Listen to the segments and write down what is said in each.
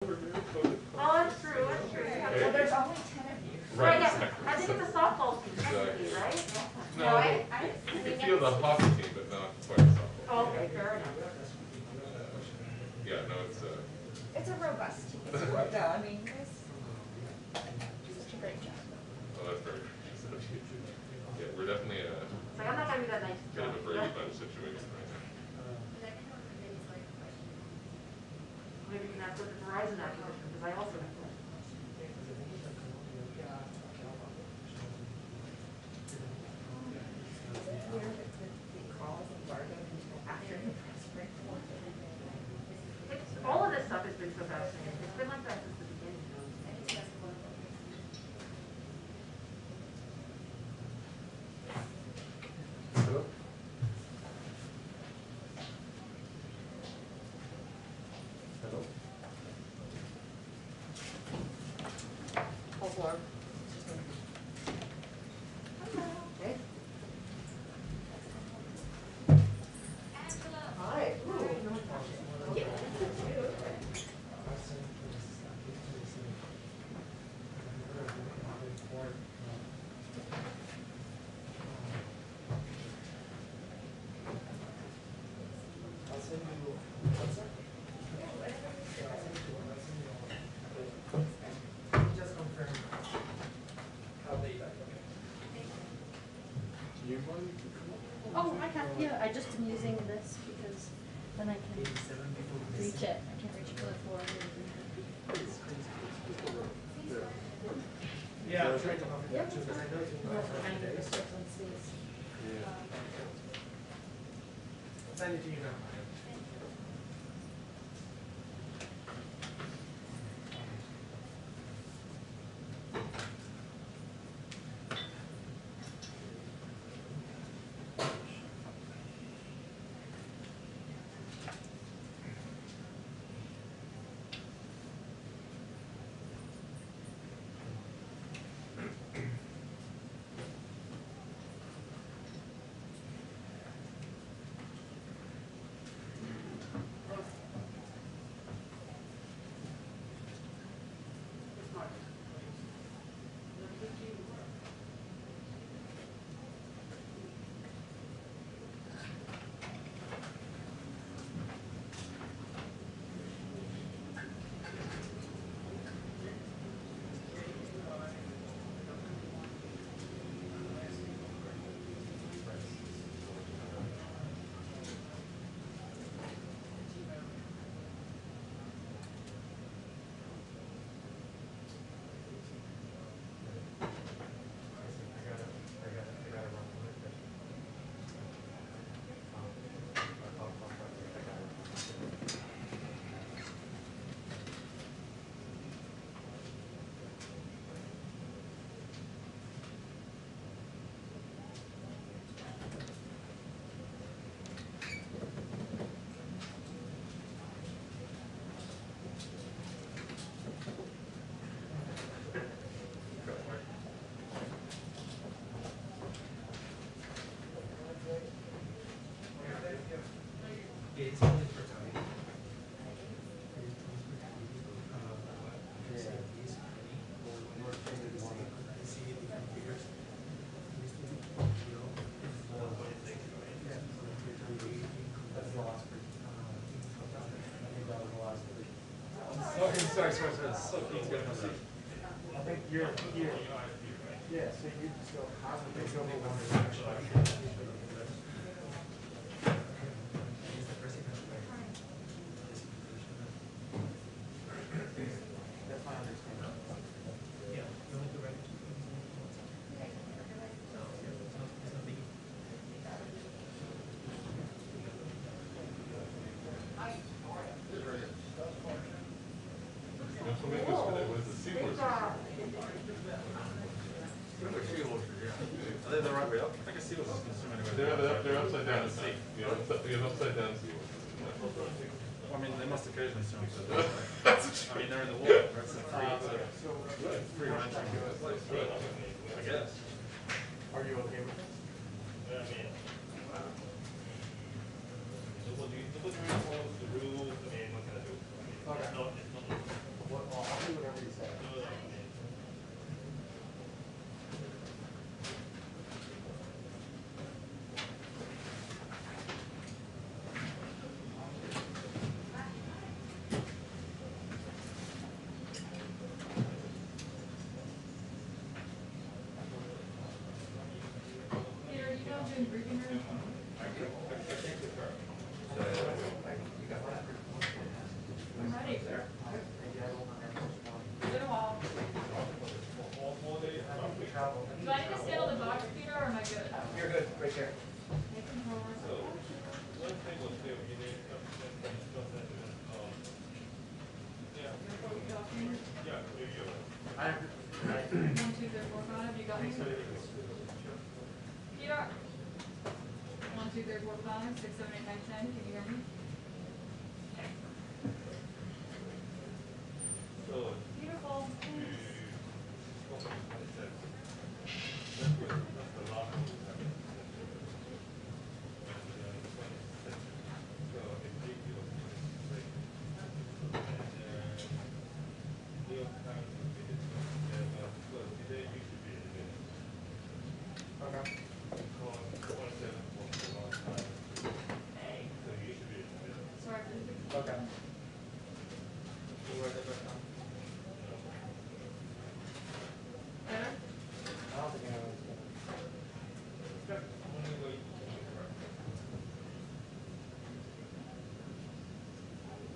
Oh, that's true, that's true. Well, there's only 10 of you. Right, yeah. I think it's a softball team, technically, right? No, I you can feel the hockey team, but not quite a softball. Oh, okay, fair enough. Yeah, no, it's It's a robust team. It's good though. I mean, you guys do such a great job. oh, that's very nice. Yeah, we're definitely It's like, I'm not gonna be that nice. bit of a Brady Bunch situation right now. Maybe you can ask what the Verizon acquisition, because I also have questions. All of this stuff has been so fascinating. It's been like that since the beginning. Hello? Hello? Hold on. Okay. Hi. Just confirm how they Oh, I can, yeah, I just am using this because then I can 87 people reach it. I can reach it for the floor. Yeah, I'm trying to help you Yep. too, because I know it's been Well, for a kind few of days. restrict on space. I'll send it to you now. It's only for time. See different figures. That's the last one. Okay, sorry. So I think you're here. Yeah, so you just go, how would they go over That's my understanding. Yeah, you want to write it? No, it's not big. You know, somebody was today, what is the seahorse? Are they the right way up? I think a seahorse is consumed anyway. They're upside down at sea. You know, we have upside down seahorses. I mean, they must occasionally swim. So That's a I mean, they're in the water. Right? It's a free range. I guess. Are you okay with this? The rules, I mean, what can I do? Okay. I have. 1, 2, 3, 4, 5. You got me? Peter. 1, 2, 3, 4, 5, 6, 7, 8, 9, 10. Can you hear me? Beautiful. Thanks. Okay. Hey. Sorry for the Okay. We'll write that back down. Better? I don't think anyone's gonna.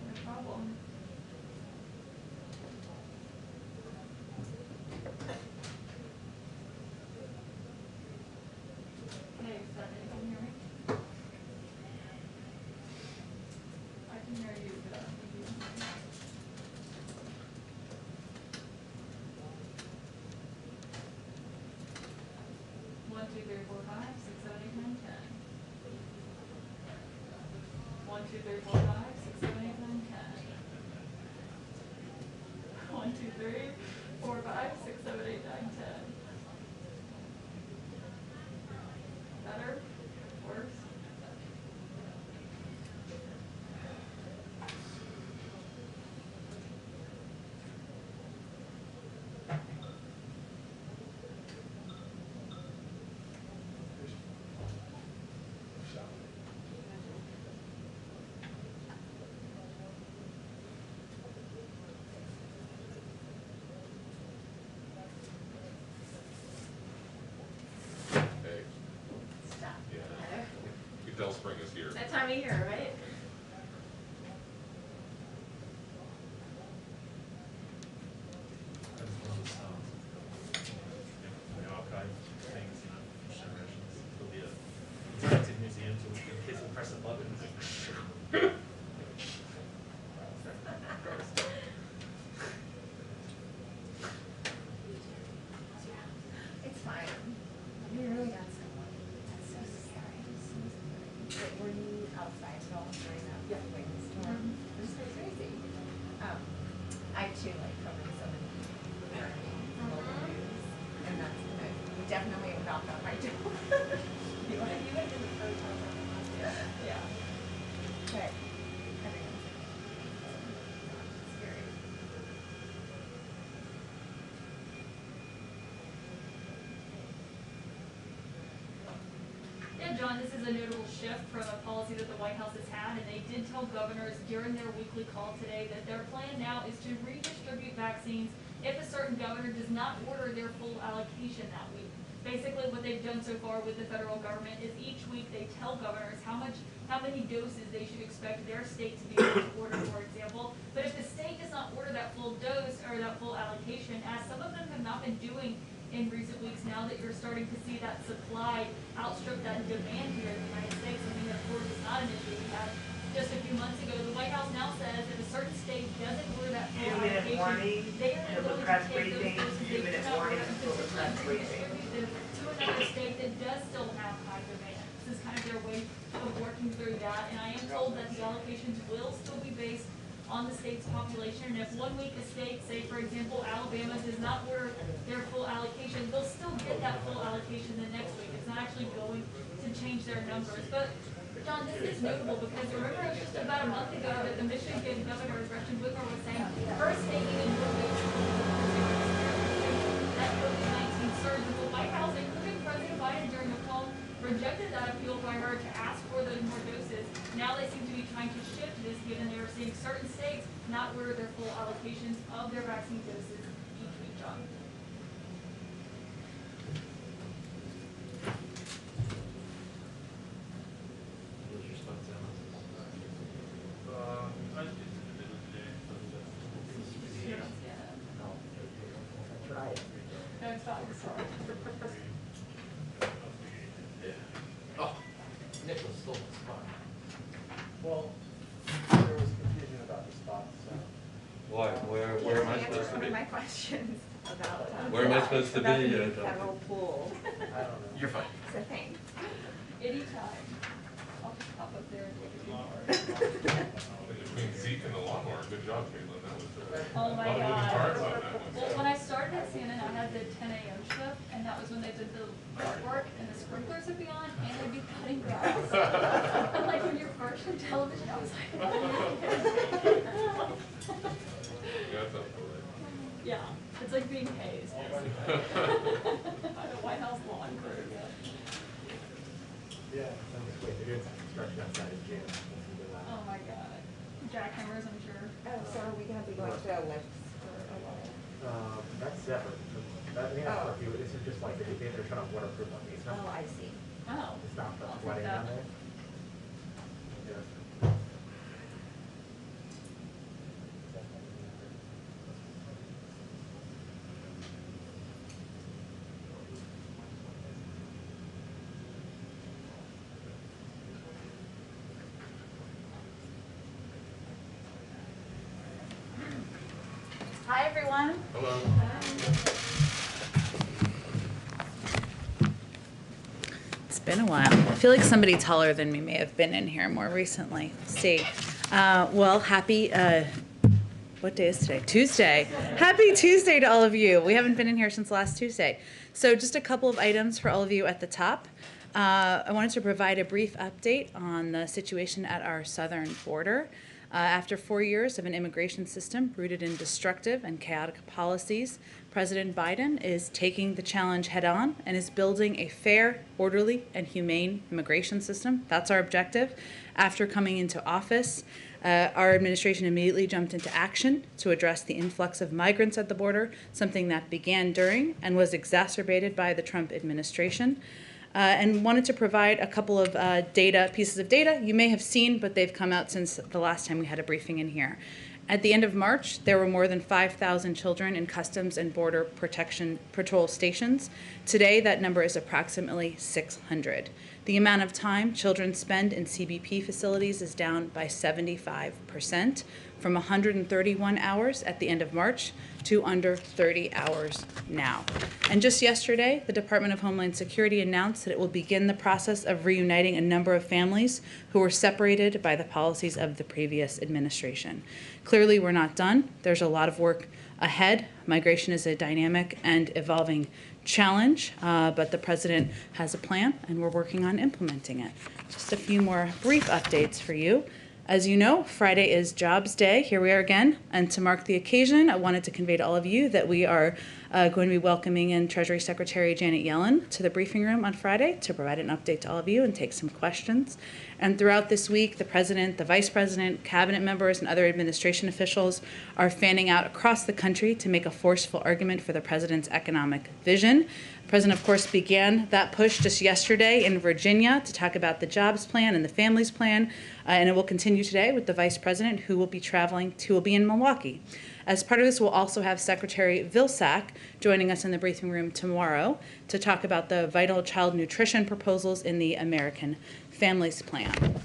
No problem. Hey, Stephanie, can you hear me? I can hear you, but I don't think you can hear me. 1, 2, 3, 4, 5, 6, 7, 8, 9, 10. 1, 2, 3, 4, 5, 6, 7, 8, 9, 10. 1, 2, 3, 4, 5, 6, 7, 8, 9, 10. Better? Worse? Hey, Stop. yeah, Better? you can tell spring is here. That time of year, right? That's one of the archive things, you know, for generations. There'll be a interactive museum so kids will press a button and go. It's fine. We really got someone. That's so scary. But were you outside at all during that rainstorm? It was so crazy. I too like covering some of the local news, and that's definitely knocked on my door. You want to do it in the first time? Yeah. But everyone's scary. Yeah, John, this is a notable shift from a policy that the White House has had, and they did tell governors during their weekly call today that their plan now is to redistribute vaccines if a certain governor does not order their full allocation that week. Basically, what they've done so far with the federal government is each week they tell governors how many doses they should expect their state to be able to order, for example. But if the state does not order that full dose or that full allocation, as some of them have not been doing in recent weeks, now that you're starting to see that supply outstrip that demand here in the United States, something that of course is not an issue we had just a few months ago. The White House now says if a certain state doesn't order that full Two-minute warning allocation, they are until the going press to take those briefing, doses they 2-minute cannot warning order until the and press briefing. distribute them to another state that does still have high demand. This is kind of their way of working through that, and I am told that the allocations will still be based on the state's population, and if 1 week a state, say for example Alabama, does not order their full allocation, they'll still get that full allocation the next week. It's not actually going to change their numbers. But John, this is notable because remember it was just about a month ago that the Michigan governor, Gretchen Whitmer, was saying her state needed more that COVID-19 surge. And the White House, including President Biden during the call, rejected that appeal by her to ask for those more doses. Now they seem to be trying to shift this, given they are seeing certain states not order their full allocations of their vaccine doses each week, John. What's your response, Alan? I just did it in the middle of the day. I tried. No, it's fine. Sorry. Oh, Nicholas stole the spot. Well, there was confusion about the spots, so. Why, where Where am I answer supposed to some be? of my questions about. Where am I supposed to about be? the I new don't- federal pool. You're fine. So thanks. Anytime. I'll just pop up there and take a picture. Between Zeke and the lawnmower, good job, Caitlin. That was Oh my a lot of moving parts on God. that one. Well, when I started at CNN, I had the 10 a.m. shift, and that was when they did the artwork, and the sprinklers would be on, and they'd be cutting grass. And like when you're first in television, I was like, Yeah, that's up for it. yeah, it's like being hazed. By the White House lawn crew. Yeah, I'm just waiting, they're doing some construction outside of jail. Oh my God. Jackhammers, I'm sure. Oh, so are we gonna be going to lifts for a while? That's separate. That, Oh. this is just like, they're trying to waterproof on me. It's Oh, not, I see. Oh. it's not I'll take flooding that. down there. Hi, everyone. Hello. It's been a while. I feel like somebody taller than me may have been in here more recently. Let's see. Well, happy, what day is today? Tuesday. Happy Tuesday to all of you. We haven't been in here since last Tuesday. So just a couple of items for all of you at the top. I wanted to provide a brief update on the situation at our southern border. After 4 years of an immigration system rooted in destructive and chaotic policies, President Biden is taking the challenge head on and is building a fair, orderly, and humane immigration system. That's our objective. After coming into office, our administration immediately jumped into action to address the influx of migrants at the border, something that began during and was exacerbated by the Trump administration. And wanted to provide a couple of pieces of data you may have seen, but they've come out since the last time we had a briefing in here. At the end of March, there were more than 5,000 children in Customs and Border Protection Patrol stations. Today, that number is approximately 600. The amount of time children spend in CBP facilities is down by 75%, from 131 hours at the end of March to under 30 hours now. And just yesterday, the Department of Homeland Security announced that it will begin the process of reuniting a number of families who were separated by the policies of the previous administration. Clearly, we're not done. There's a lot of work ahead. Migration is a dynamic and evolving challenge, but the president has a plan and we're working on implementing it. Just a few more brief updates for you. As you know, Friday is Jobs Day. Here we are again. And to mark the occasion, I wanted to convey to all of you that we are going to be welcoming in Treasury Secretary Janet Yellen to the briefing room on Friday to provide an update to all of you and take some questions. And throughout this week, the president, the vice president, cabinet members, and other administration officials are fanning out across the country to make a forceful argument for the president's economic vision. The president, of course, began that push just yesterday in Virginia to talk about the jobs plan and the families plan, and it will continue today with the vice president, who will be in Milwaukee. As part of this, we'll also have Secretary Vilsack joining us in the briefing room tomorrow to talk about the vital child nutrition proposals in the American Families Plan.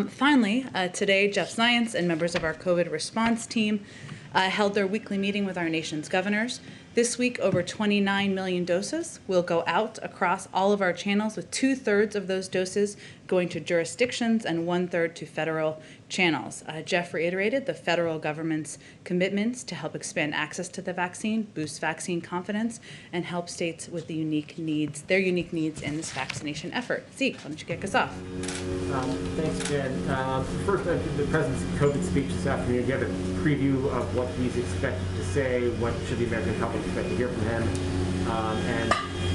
Finally, today, Jeff Zients and members of our COVID response team held their weekly meeting with our nation's governors. This week, over 29 million doses will go out across all of our channels, with 2/3 of those doses going to jurisdictions and 1/3 to federal channels. Jeff reiterated the federal government's commitments to help expand access to the vaccine, boost vaccine confidence, and help states with their unique needs in this vaccination effort. Zeke, why don't you kick us off? Thanks, Jen. First, the president's COVID speech this afternoon. Do you have a preview of what he's expected to say? What should the American public expect to hear from him? And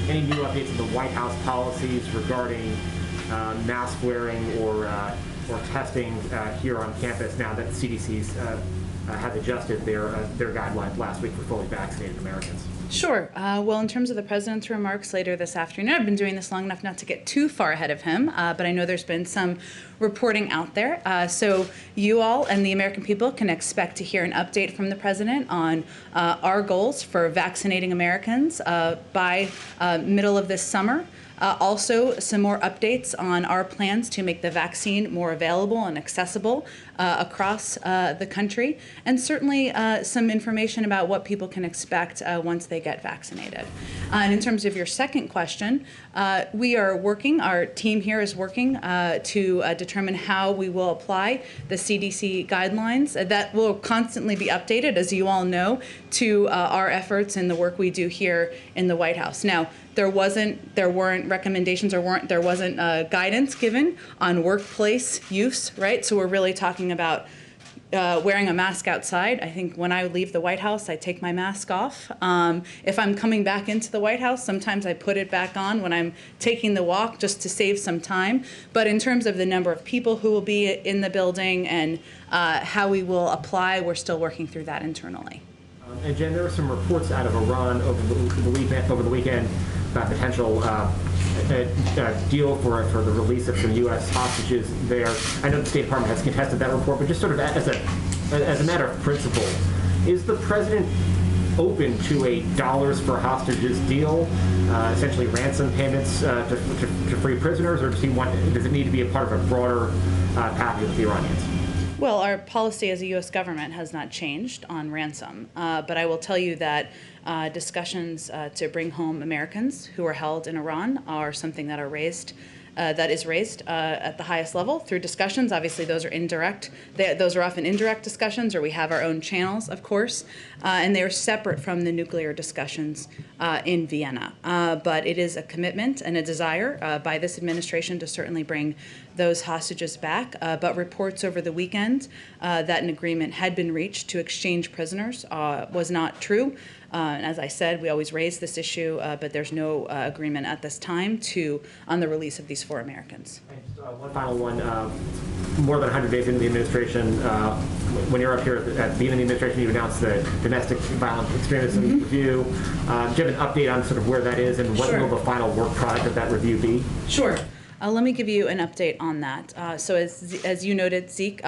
any new updates in the White House policies regarding mask wearing or testing here on campus now that the CDC's has adjusted their guidelines last week for fully vaccinated Americans? Sure. Well, in terms of the president's remarks later this afternoon, I've been doing this long enough not to get too far ahead of him, but I know there's been some reporting out there. So you all and the American people can expect to hear an update from the president on our goals for vaccinating Americans by middle of this summer. Also, some more updates on our plans to make the vaccine more available and accessible across the country, and certainly some information about what people can expect once they get vaccinated. And in terms of your second question, we are working, our team here is working to determine how we will apply the CDC guidelines. That will constantly be updated, as you all know, to our efforts and the work we do here in the White House. Now, there weren't recommendations or there wasn't guidance given on workplace use, right? So we're really talking about wearing a mask outside. I think when I leave the White House, I take my mask off. If I'm coming back into the White House, sometimes I put it back on when I'm taking the walk just to save some time. But in terms of the number of people who will be in the building and how we will apply, we're still working through that internally. And Jen, there were some reports out of Iran over the weekend about potential deal for the release of some U.S. hostages there. I know the State Department has contested that report, but just sort of as a matter of principle, is the president open to a dollars for hostages deal, essentially ransom payments to free prisoners, or does it need to be a part of a broader package with the Iranians? Well, our policy as a U.S. government has not changed on ransom, but I will tell you that discussions to bring home Americans who are held in Iran are something that are raised. That is raised at the highest level through discussions. Obviously, those are indirect. Those are often indirect discussions, or we have our own channels, of course, and they are separate from the nuclear discussions in Vienna. But it is a commitment and a desire by this administration to certainly bring those hostages back. But reports over the weekend that an agreement had been reached to exchange prisoners was not true. And as I said, we always raise this issue, but there's no agreement at this time on the release of these 4 Americans. And just, one final one. More than 100 days into the administration, when you're up here at the beginning of the administration, you announced the domestic violence extremism review. Do you have an update on sort of where that is, and what will the final work product of that review be? Sure. Let me give you an update on that. So as you noted, Zeke,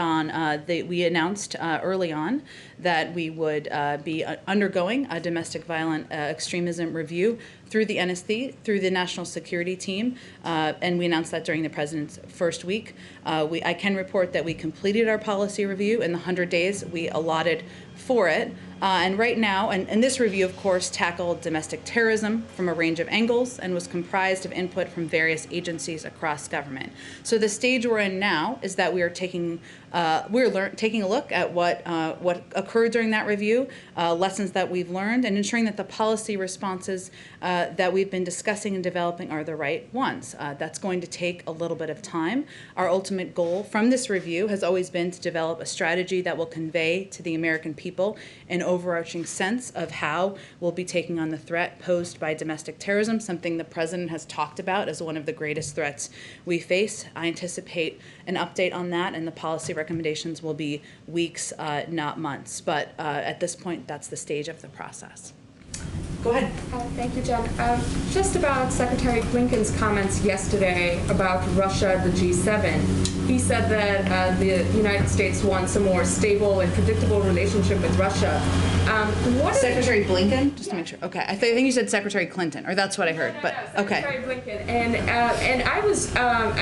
we announced early on that we would be undergoing a domestic violent extremism review through the NSC, through the National Security Team, and we announced that during the President's first week. I can report that we completed our policy review in the 100 days we allotted for it. And right now, and this review, of course, tackled domestic terrorism from a range of angles and was comprised of input from various agencies across government. So the stage we're in now is that we are taking a look at what occurred during that review, lessons that we've learned, and ensuring that the policy responses that we've been discussing and developing are the right ones. That's going to take a little bit of time. Our ultimate goal from this review has always been to develop a strategy that will convey to the American people an overarching sense of how we'll be taking on the threat posed by domestic terrorism, something the President has talked about as one of the greatest threats we face. I anticipate an update on that, and the policy recommendations will be weeks, not months. But at this point, that's the stage of the process. Go ahead. Thank you, Jen. Just about Secretary Blinken's comments yesterday about Russia, the G7. He said that the United States wants a more stable and predictable relationship with Russia. Secretary Blinken? Just to make sure. Okay. I think you said Secretary Clinton, or that's what I heard. But okay. Secretary Blinken. And I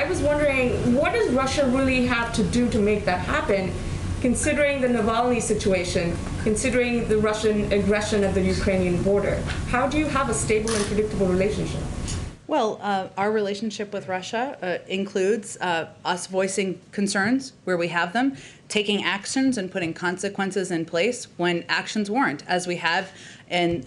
was wondering, what does Russia really have to do to make that happen? Considering the Navalny situation, considering the Russian aggression at the Ukrainian border, how do you have a stable and predictable relationship? Well, our relationship with Russia includes us voicing concerns where we have them, taking actions and putting consequences in place when actions warrant, as we have in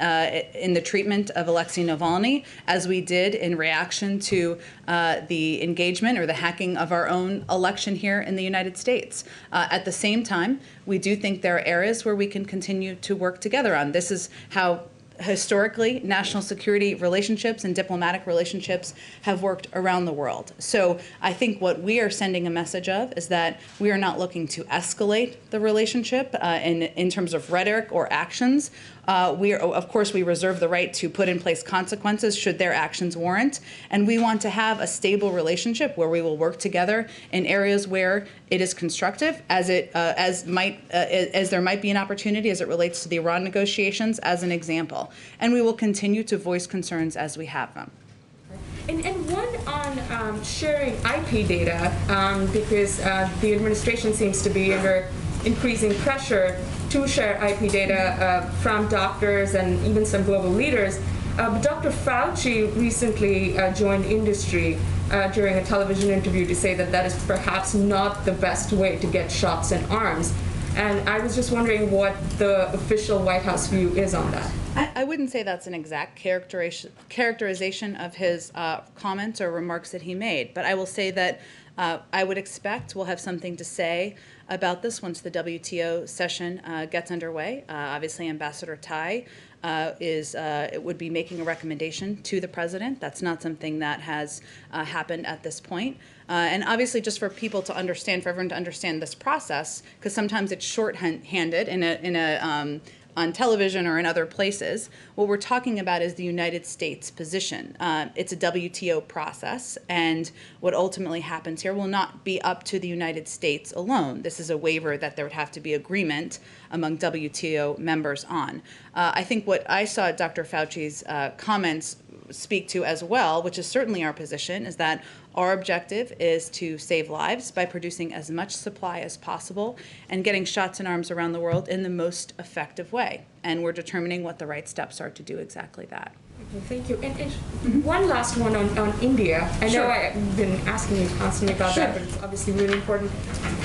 the treatment of Alexei Navalny, as we did in reaction to the engagement or the hacking of our own election here in the United States. At the same time, we do think there are areas where we can continue to work together on. This is how historically, national security relationships and diplomatic relationships have worked around the world. So I think what we are sending a message of is that we are not looking to escalate the relationship in terms of rhetoric or actions. Of course, we reserve the right to put in place consequences should their actions warrant, and we want to have a stable relationship where we will work together in areas where it is constructive, as there might be an opportunity as it relates to the Iran negotiations, as an example, and we will continue to voice concerns as we have them. And one on sharing IP data, because the administration seems to be under increasing pressure to share IP data from doctors and even some global leaders. But Dr. Fauci recently joined industry during a television interview to say that that is perhaps not the best way to get shots in arms. And I was just wondering what the official White House view is on that. I wouldn't say that's an exact characterization of his comments or remarks that he made, but I will say that I would expect we'll have something to say about this once the WTO session gets underway. Obviously, Ambassador Tai would be making a recommendation to the president. That's not something that has happened at this point. And obviously, just for people to understand, for everyone to understand this process, because sometimes it's shorthanded on television or in other places, what we're talking about is the United States position. It's a WTO process, and what ultimately happens here will not be up to the United States alone. This is a waiver that there would have to be agreement among WTO members on. I think what I saw Dr. Fauci's comments speak to as well, which is certainly our position, is that our objective is to save lives by producing as much supply as possible and getting shots in arms around the world in the most effective way. And we're determining what the right steps are to do exactly that. Okay, thank you. And one last one on India. I know I've been asking you constantly about that, but it's obviously really important.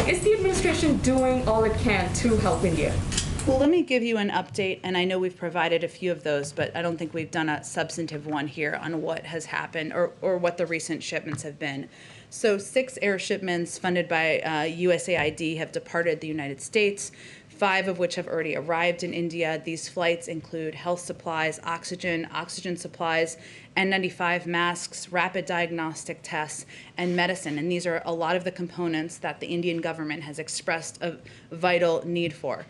Is the administration doing all it can to help India? Well, let me give you an update, and I know we've provided a few of those, but I don't think we've done a substantive one here on what has happened or what the recent shipments have been. So 6 air shipments funded by USAID have departed the United States, 5 of which have already arrived in India. These flights include health supplies, oxygen supplies, N95 masks, rapid diagnostic tests, and medicine. And these are a lot of the components that the Indian government has expressed a vital need for.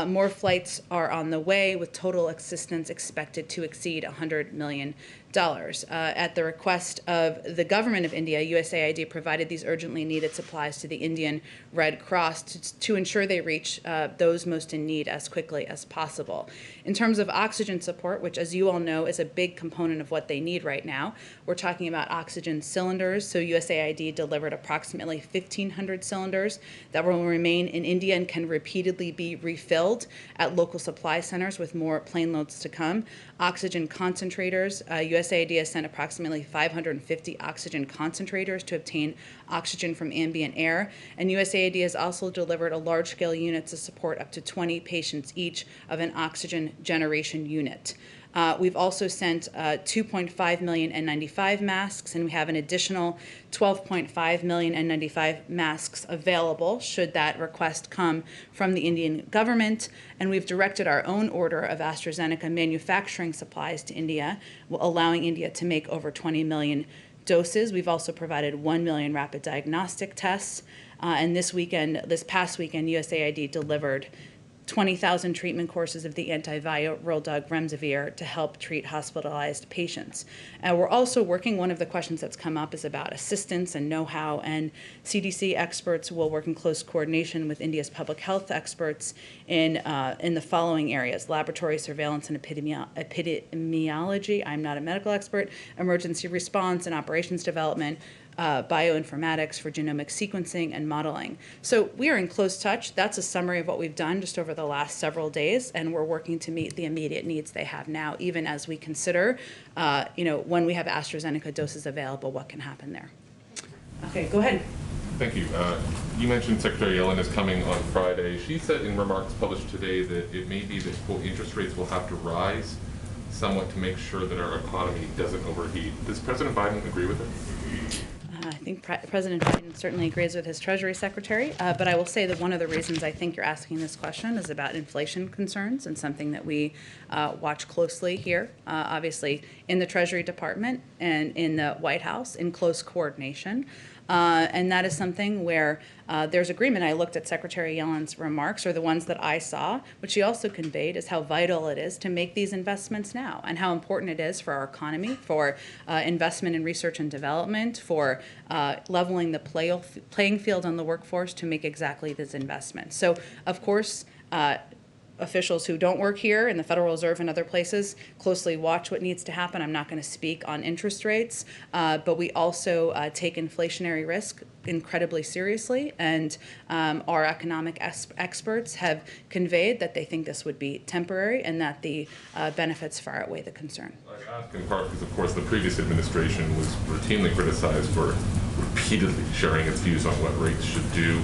More flights are on the way, with total assistance expected to exceed $100 million. At the request of the government of India, USAID provided these urgently needed supplies to the Indian Red Cross to ensure they reach those most in need as quickly as possible. In terms of oxygen support, which, as you all know, is a big component of what they need right now, we're talking about oxygen cylinders. So USAID delivered approximately 1,500 cylinders that will remain in India and can repeatedly be refilled at local supply centers, with more plane loads to come. Oxygen concentrators, USAID has sent approximately 550 oxygen concentrators to obtain oxygen from ambient air. And USAID has also delivered a large-scale unit to support up to 20 patients each of an oxygen generation unit. We've also sent 2.5 million N95 masks, and we have an additional 12.5 million N95 masks available should that request come from the Indian government. And we've directed our own order of AstraZeneca manufacturing supplies to India, allowing India to make over 20 million doses. We've also provided 1 million rapid diagnostic tests. And this past weekend, USAID delivered 20,000 treatment courses of the antiviral drug remdesivir to help treat hospitalized patients. We're also working, one of the questions that's come up is about assistance and know-how, and CDC experts will work in close coordination with India's public health experts in the following areas: laboratory surveillance and epidemiology, I'm not a medical expert, emergency response and operations development, bioinformatics for genomic sequencing and modeling. So we are in close touch. That's a summary of what we've done just over the last several days, and we're working to meet the immediate needs they have now, even as we consider, when we have AstraZeneca doses available, what can happen there. Okay, go ahead. Thank you. You mentioned Secretary Yellen is coming on Friday. She said in remarks published today that it may be that, quote, interest rates will have to rise somewhat to make sure that our economy doesn't overheat. Does President Biden agree with her? I think President Biden certainly agrees with his Treasury Secretary, but I will say that one of the reasons I think you're asking this question is about inflation concerns, and something that we watch closely here, obviously in the Treasury Department and in the White House in close coordination. And that is something where there's agreement. I looked at Secretary Yellen's remarks, or the ones that I saw, which she also conveyed, is how vital it is to make these investments now, and how important it is for our economy, for investment in research and development, for leveling the playing field on the workforce to make exactly these investments. So, of course, officials who don't work here in the Federal Reserve and other places closely watch what needs to happen. I'm not going to speak on interest rates, but we also take inflationary risk incredibly seriously, and our economic experts have conveyed that they think this would be temporary and that the benefits far outweigh the concern. I ask in part because, of course, the previous administration was routinely criticized for repeatedly sharing its views on what rates should do.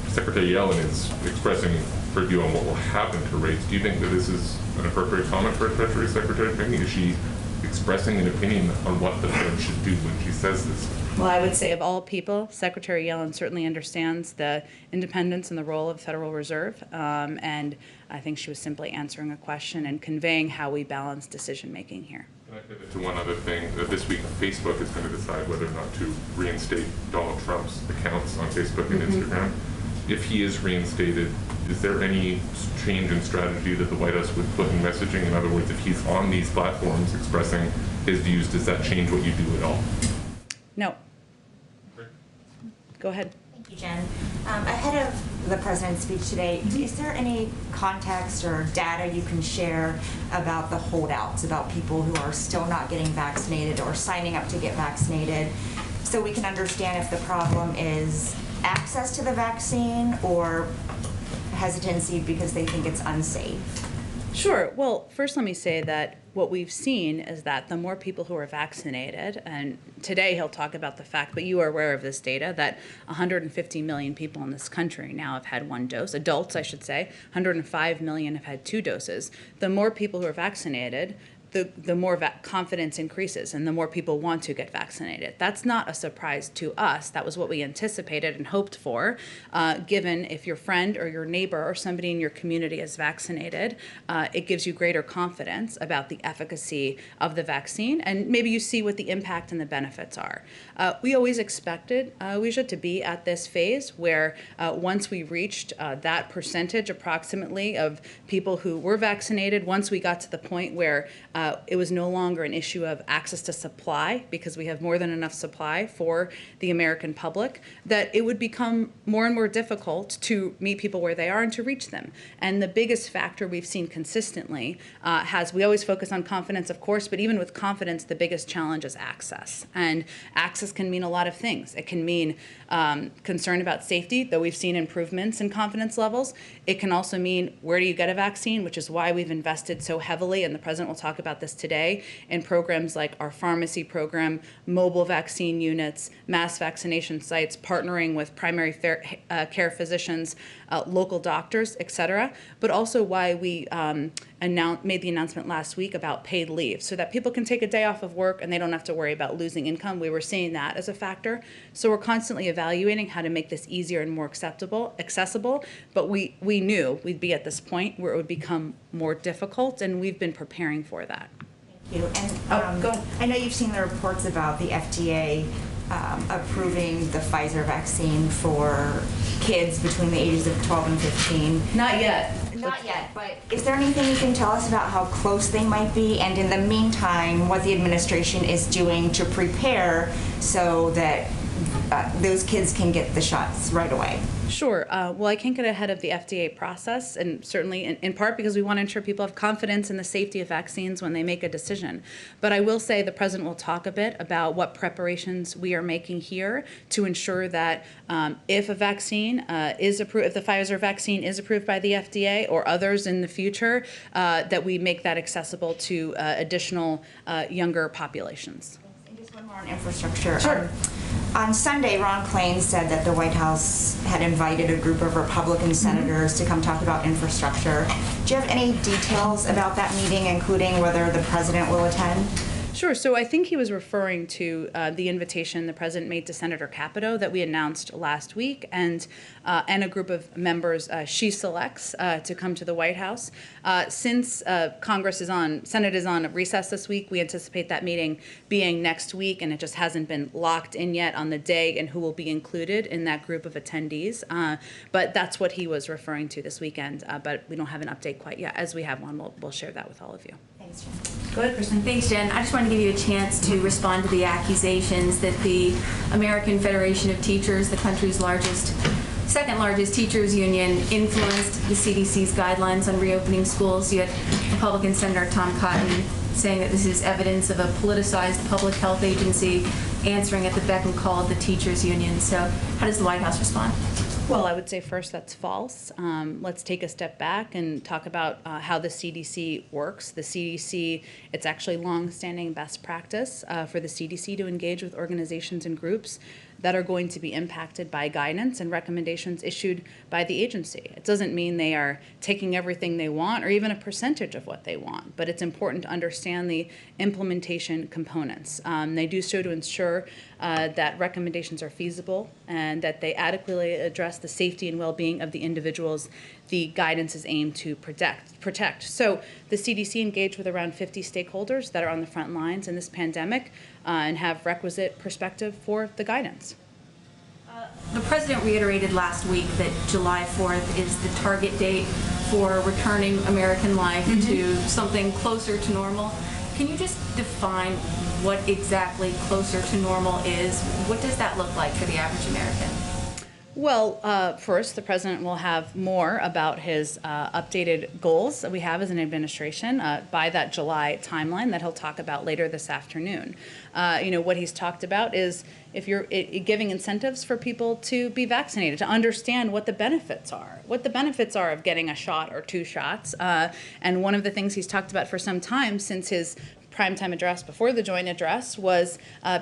Secretary Yellen is expressing her view on what will happen to rates. Do you think that this is an appropriate comment for a Treasury Secretary? Is she expressing an opinion on what the Fed should do when she says this? Well, I would say of all people, Secretary Yellen certainly understands the independence and the role of the Federal Reserve, and I think she was simply answering a question and conveying how we balance decision-making here. Can I pivot to one other thing? This week, Facebook is going to decide whether or not to reinstate Donald Trump's accounts on Facebook and Instagram. If he is reinstated, is there any change in strategy that the White House would put in messaging? In other words, if he's on these platforms expressing his views, does that change what you do at all? No. Go ahead. Thank you, Jen. Ahead of the president's speech today, is there any context or data you can share about the holdouts, about people who are still not getting vaccinated or signing up to get vaccinated, so we can understand if the problem is access to the vaccine or hesitancy because they think it's unsafe? Sure. Well, first let me say that what we've seen is that the more people who are vaccinated, and today he'll talk about the fact, but you are aware of this data, that 150 million people in this country now have had one dose, adults I should say, 105 million have had 2 doses. The more people who are vaccinated, the more confidence increases and the more people want to get vaccinated. That's not a surprise to us. That was what we anticipated and hoped for, given if your friend or your neighbor or somebody in your community is vaccinated, it gives you greater confidence about the efficacy of the vaccine, and maybe you see what the impact and the benefits are. We always expected to be at this phase where once we reached that percentage approximately of people who were vaccinated, once we got to the point where it was no longer an issue of access to supply, because we have more than enough supply for the American public, that it would become more and more difficult to meet people where they are and to reach them. And the biggest factor we've seen consistently we always focus on confidence, of course, but even with confidence, the biggest challenge is access. And access can mean a lot of things. It can mean concern about safety, though we've seen improvements in confidence levels. It can also mean, where do you get a vaccine, which is why we've invested so heavily, and the president will talk about this today, in programs like our pharmacy program, mobile vaccine units, mass vaccination sites, partnering with primary care physicians, local doctors, et cetera, but also why we made the announcement last week about paid leave, so that people can take a day off of work and they don't have to worry about losing income. We were seeing that as a factor. So we're constantly evaluating how to make this easier and more accessible, but we knew we'd be at this point where it would become more difficult, and we've been preparing for that. Thank you. And go ahead. I know you've seen the reports about the FDA approving the Pfizer vaccine for kids between the ages of 12 and 15. Not yet. Not yet, but is there anything you can tell us about how close they might be, and in the meantime, what the administration is doing to prepare so that those kids can get the shots right away? Sure. Well, I can't get ahead of the FDA process, and certainly in part because we want to ensure people have confidence in the safety of vaccines when they make a decision. But I will say the president will talk a bit about what preparations we are making here to ensure that if a vaccine is approved, if the Pfizer vaccine is approved by the FDA or others in the future, that we make that accessible to additional younger populations. And just one more on infrastructure. Sure. On Sunday, Ron Klain said that the White House had invited a group of Republican senators to come talk about infrastructure. Do you have any details about that meeting, including whether the president will attend? Sure. So I think he was referring to the invitation the president made to Senator Capito that we announced last week, and a group of members she selects to come to the White House. Since Senate is on recess this week, we anticipate that meeting being next week, and it just hasn't been locked in yet on the day and who will be included in that group of attendees. But that's what he was referring to this weekend. But we don't have an update quite yet. As we have one, we'll share that with all of you. Thanks, Jen. Go ahead, Kristen. Thanks, Jen. I just want to give you a chance to respond to the accusations that the American Federation of Teachers, the country's largest second largest teachers union influenced the CDC's guidelines on reopening schools. You had Republican Senator Tom Cotton saying that this is evidence of a politicized public health agency answering at the beck and call of the teachers union. So how does the White House respond? Well, I would say first that's false. Let's take a step back and talk about how the CDC works. The CDC, it's actually long-standing best practice for the CDC to engage with organizations and groups that are going to be impacted by guidance and recommendations issued by the agency. It doesn't mean they are taking everything they want or even a percentage of what they want, but it's important to understand the implementation components. They do so to ensure that recommendations are feasible and that they adequately address the safety and well-being of the individuals the guidance is aimed to protect. So the CDC engaged with around 50 stakeholders that are on the front lines in this pandemic and have requisite perspective for the guidance. The president reiterated last week that July 4th is the target date for returning American life to something closer to normal. Can you just define what exactly closer to normal is? What does that look like for the average American? Well, first, the president will have more about his updated goals that we have as an administration by that July timeline that he'll talk about later this afternoon. What he's talked about is if you're giving incentives for people to be vaccinated, to understand what the benefits are of getting a shot or two shots. And one of the things he's talked about for some time since his primetime address before the joint address was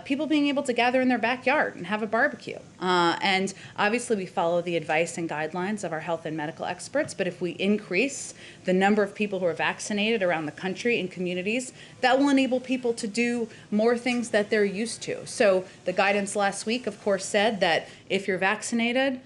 people being able to gather in their backyard and have a barbecue. And obviously we follow the advice and guidelines of our health and medical experts, but if we increase the number of people who are vaccinated around the country in communities, that will enable people to do more things that they're used to. So the guidance last week, of course, said that if you're vaccinated,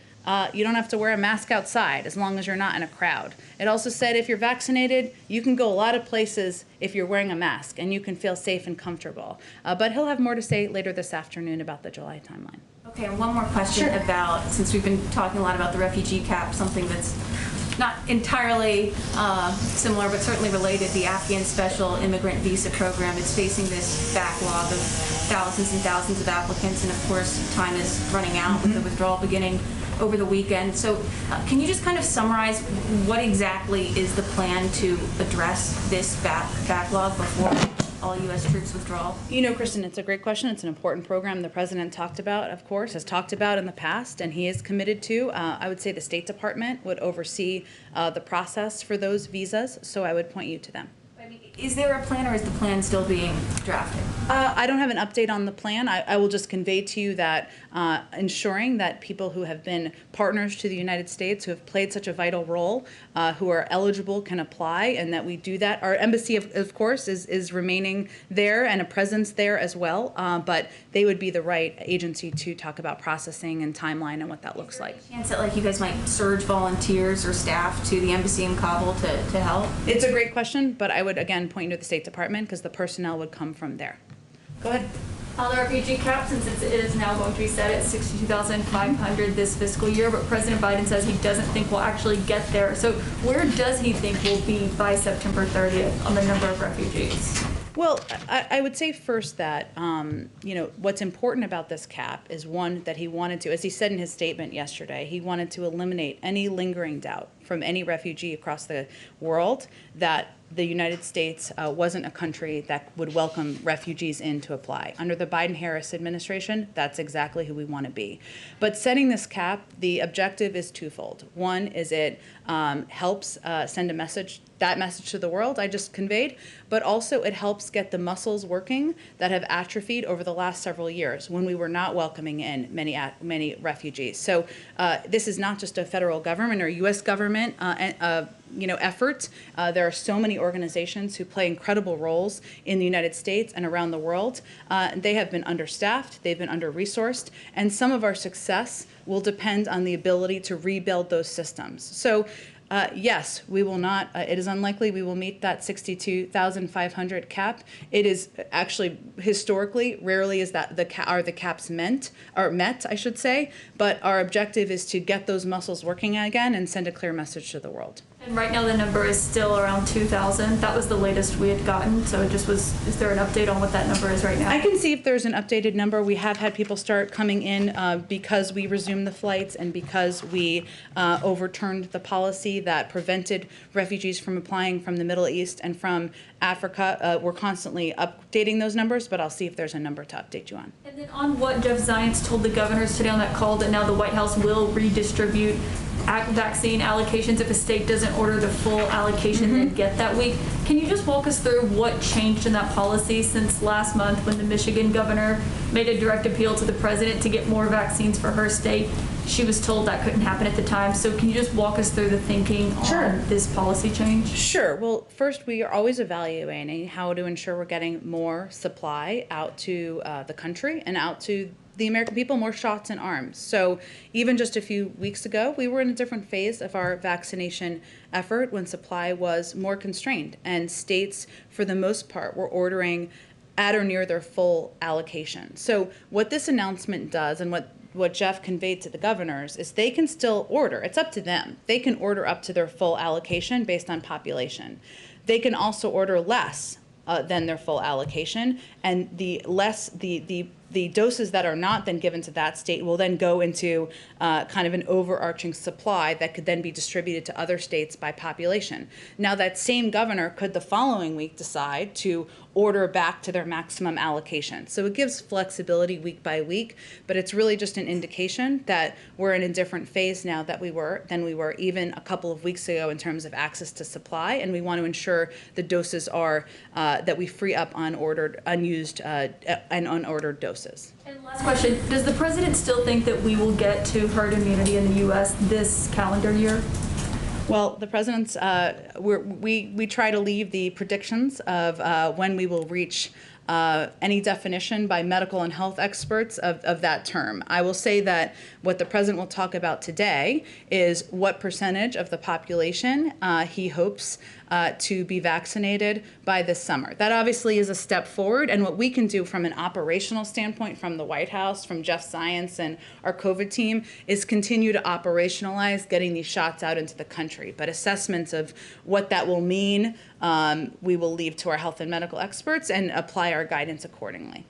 you don't have to wear a mask outside as long as you're not in a crowd. It also said if you're vaccinated, you can go a lot of places if you're wearing a mask and you can feel safe and comfortable. But he'll have more to say later this afternoon about the July timeline. Okay, and one more question about, since we've been talking a lot about the refugee cap, something that's not entirely similar, but certainly related, the Afghan Special Immigrant Visa Program. It's facing this backlog of thousands and thousands of applicants, and of course, time is running out with the withdrawal beginning over the weekend. So can you just kind of summarize what exactly is the plan to address this backlog before all U.S. troops withdraw? Kristen, it's a great question. It's an important program the president talked about, of course, has talked about in the past, and he is committed to. I would say the State Department would oversee the process for those visas, so I would point you to them. Is there a plan, or is the plan still being drafted? I don't have an update on the plan. I will just convey to you that ensuring that people who have been partners to the United States, who have played such a vital role, who are eligible can apply, and that we do that. Our embassy, of course, is remaining there and a presence there as well, but they would be the right agency to talk about processing and timeline and what that looks like. Is there any chance that you guys might surge volunteers or staff to the embassy in Kabul to help? It's a great question, but I would, again, point you to the State Department because the personnel would come from there. Go ahead. On the refugee cap, since it is now going to be set at 62,500 this fiscal year, but President Biden says he doesn't think we'll actually get there. So where does he think we'll be by September 30th on the number of refugees? Well, I would say first that, what's important about this cap is one, that he wanted to, as he said in his statement yesterday, he wanted to eliminate any lingering doubt from any refugee across the world that the United States wasn't a country that would welcome refugees in to apply. Under the Biden-Harris administration, that's exactly who we want to be. But setting this cap, the objective is twofold. One is it helps send a message, that message to the world I just conveyed, but also it helps get the muscles working that have atrophied over the last several years when we were not welcoming in many refugees. So this is not just a federal government or U.S. government effort. There are so many organizations who play incredible roles in the United States and around the world. They have been understaffed, they've been under-resourced, and some of our success will depend on the ability to rebuild those systems. So yes, we will not, it is unlikely we will meet that 62,500 cap. It is actually, historically, rarely is that the caps met, I should say, but our objective is to get those muscles working again and send a clear message to the world. And right now the number is still around 2,000. That was the latest we had gotten. So it just was, is there an update on what that number is right now? I can see if there's an updated number. We have had people start coming in because we resumed the flights and because we overturned the policy that prevented refugees from applying from the Middle East and from Africa. We're constantly updating those numbers, but I'll see if there's a number to update you on. And then on what Jeff Zients told the governors today on that call, that now the White House will redistribute vaccine allocations if a state doesn't order the full allocation they get that week. Can you just walk us through what changed in that policy since last month when the Michigan governor made a direct appeal to the president to get more vaccines for her state? She was told that couldn't happen at the time. So can you just walk us through the thinking on this policy change? Sure. Well, first, we are always evaluating how to ensure we're getting more supply out to the country and out to the American people, more shots in arms. So even just a few weeks ago, we were in a different phase of our vaccination effort when supply was more constrained, and states, for the most part, were ordering at or near their full allocation. So what this announcement does, and what Jeff conveyed to the governors, is they can still order. It's up to them. They can order up to their full allocation based on population. They can also order less than their full allocation, and the doses that are not then given to that state will then go into kind of an overarching supply that could then be distributed to other states by population. Now, that same governor could the following week decide to order back to their maximum allocation. So it gives flexibility week by week, but it's really just an indication that we're in a different phase now than we were even a couple of weeks ago in terms of access to supply, and we want to ensure the doses are that we free up unused and unordered doses. And last question, does the president still think that we will get to herd immunity in the U.S. this calendar year? Well, the president's, we try to leave the predictions of when we will reach any definition by medical and health experts of that term. I will say that what the president will talk about today is what percentage of the population he hopes to be vaccinated by this summer. That obviously is a step forward, and what we can do from an operational standpoint from the White House, from Jeff Zients and our COVID team, is continue to operationalize getting these shots out into the country. But assessments of what that will mean, we will leave to our health and medical experts and apply our guidance accordingly.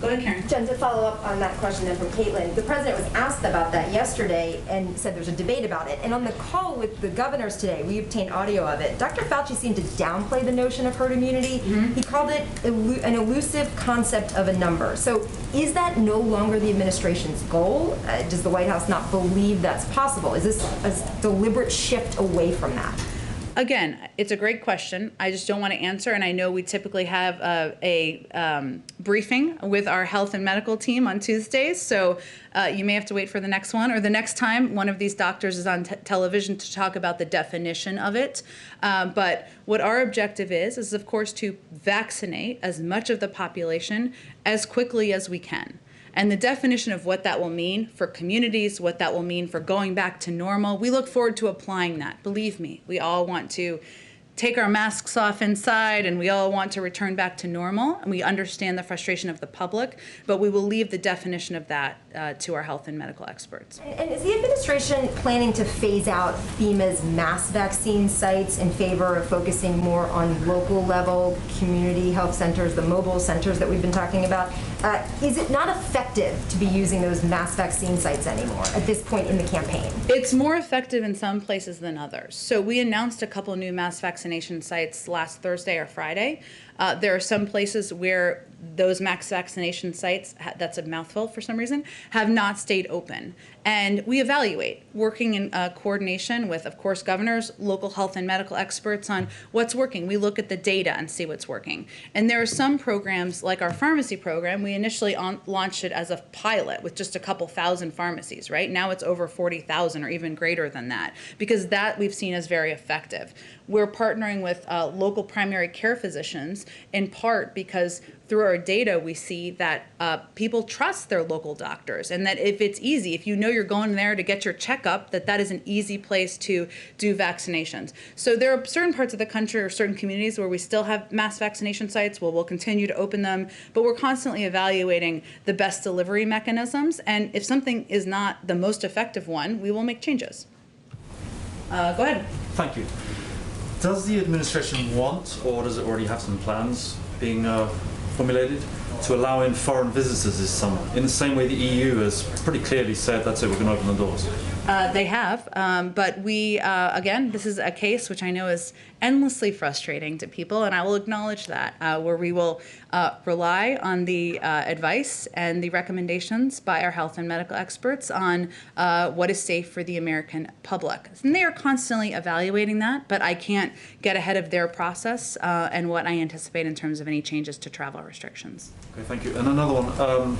Go ahead, Karen. Jen, to follow up on that question then from Caitlin, the president was asked about that yesterday and said there's a debate about it. And on the call with the governors today, we obtained audio of it. Dr. Fauci seemed to downplay the notion of herd immunity. He called it an elusive concept of a number. So is that no longer the administration's goal? Does the White House not believe that's possible? Is this a deliberate shift away from that? Again, it's a great question. I just don't want to answer, and I know we typically have a briefing with our health and medical team on Tuesdays, so you may have to wait for the next one, or the next time one of these doctors is on television to talk about the definition of it. But what our objective is of course to vaccinate as much of the population as quickly as we can. And the definition of what that will mean for communities, what that will mean for going back to normal, we look forward to applying that. Believe me, we all want to take our masks off inside, and we all want to return back to normal, and we understand the frustration of the public, but we will leave the definition of that to our health and medical experts. And is the administration planning to phase out FEMA's mass vaccine sites in favor of focusing more on local level community health centers, the mobile centers that we've been talking about? Is it not effective to be using those mass vaccine sites anymore at this point in the campaign? It's more effective in some places than others. So we announced a couple new mass vaccination sites last Thursday or Friday. There are some places where those mass vaccination sites, that's a mouthful for some reason, have not stayed open. And we evaluate, working in coordination with, of course, governors, local health and medical experts on what's working. We look at the data and see what's working. And there are some programs, like our pharmacy program, we initially launched it as a pilot with just a couple thousand pharmacies, right? Now it's over 40,000 or even greater than that, because that we've seen as very effective. We're partnering with local primary care physicians, in part because through our data, we see that people trust their local doctors, and that if it's easy, if you know you're going there to get your checkup, that is an easy place to do vaccinations. So there are certain parts of the country or certain communities where we still have mass vaccination sites. We'll continue to open them, but we're constantly evaluating the best delivery mechanisms, and if something is not the most effective one, we will make changes. Go ahead. Thank you. Does the administration want, or does it already have some plans being formulated to allow in foreign visitors this summer? In the same way the EU has pretty clearly said, that's it, we're going to open the doors. They have, but we, again, this is a case which I know is endlessly frustrating to people, and I will acknowledge that, where we will rely on the advice and the recommendations by our health and medical experts on what is safe for the American public. And they are constantly evaluating that, but I can't get ahead of their process and what I anticipate in terms of any changes to travel restrictions. Okay, thank you. And another one.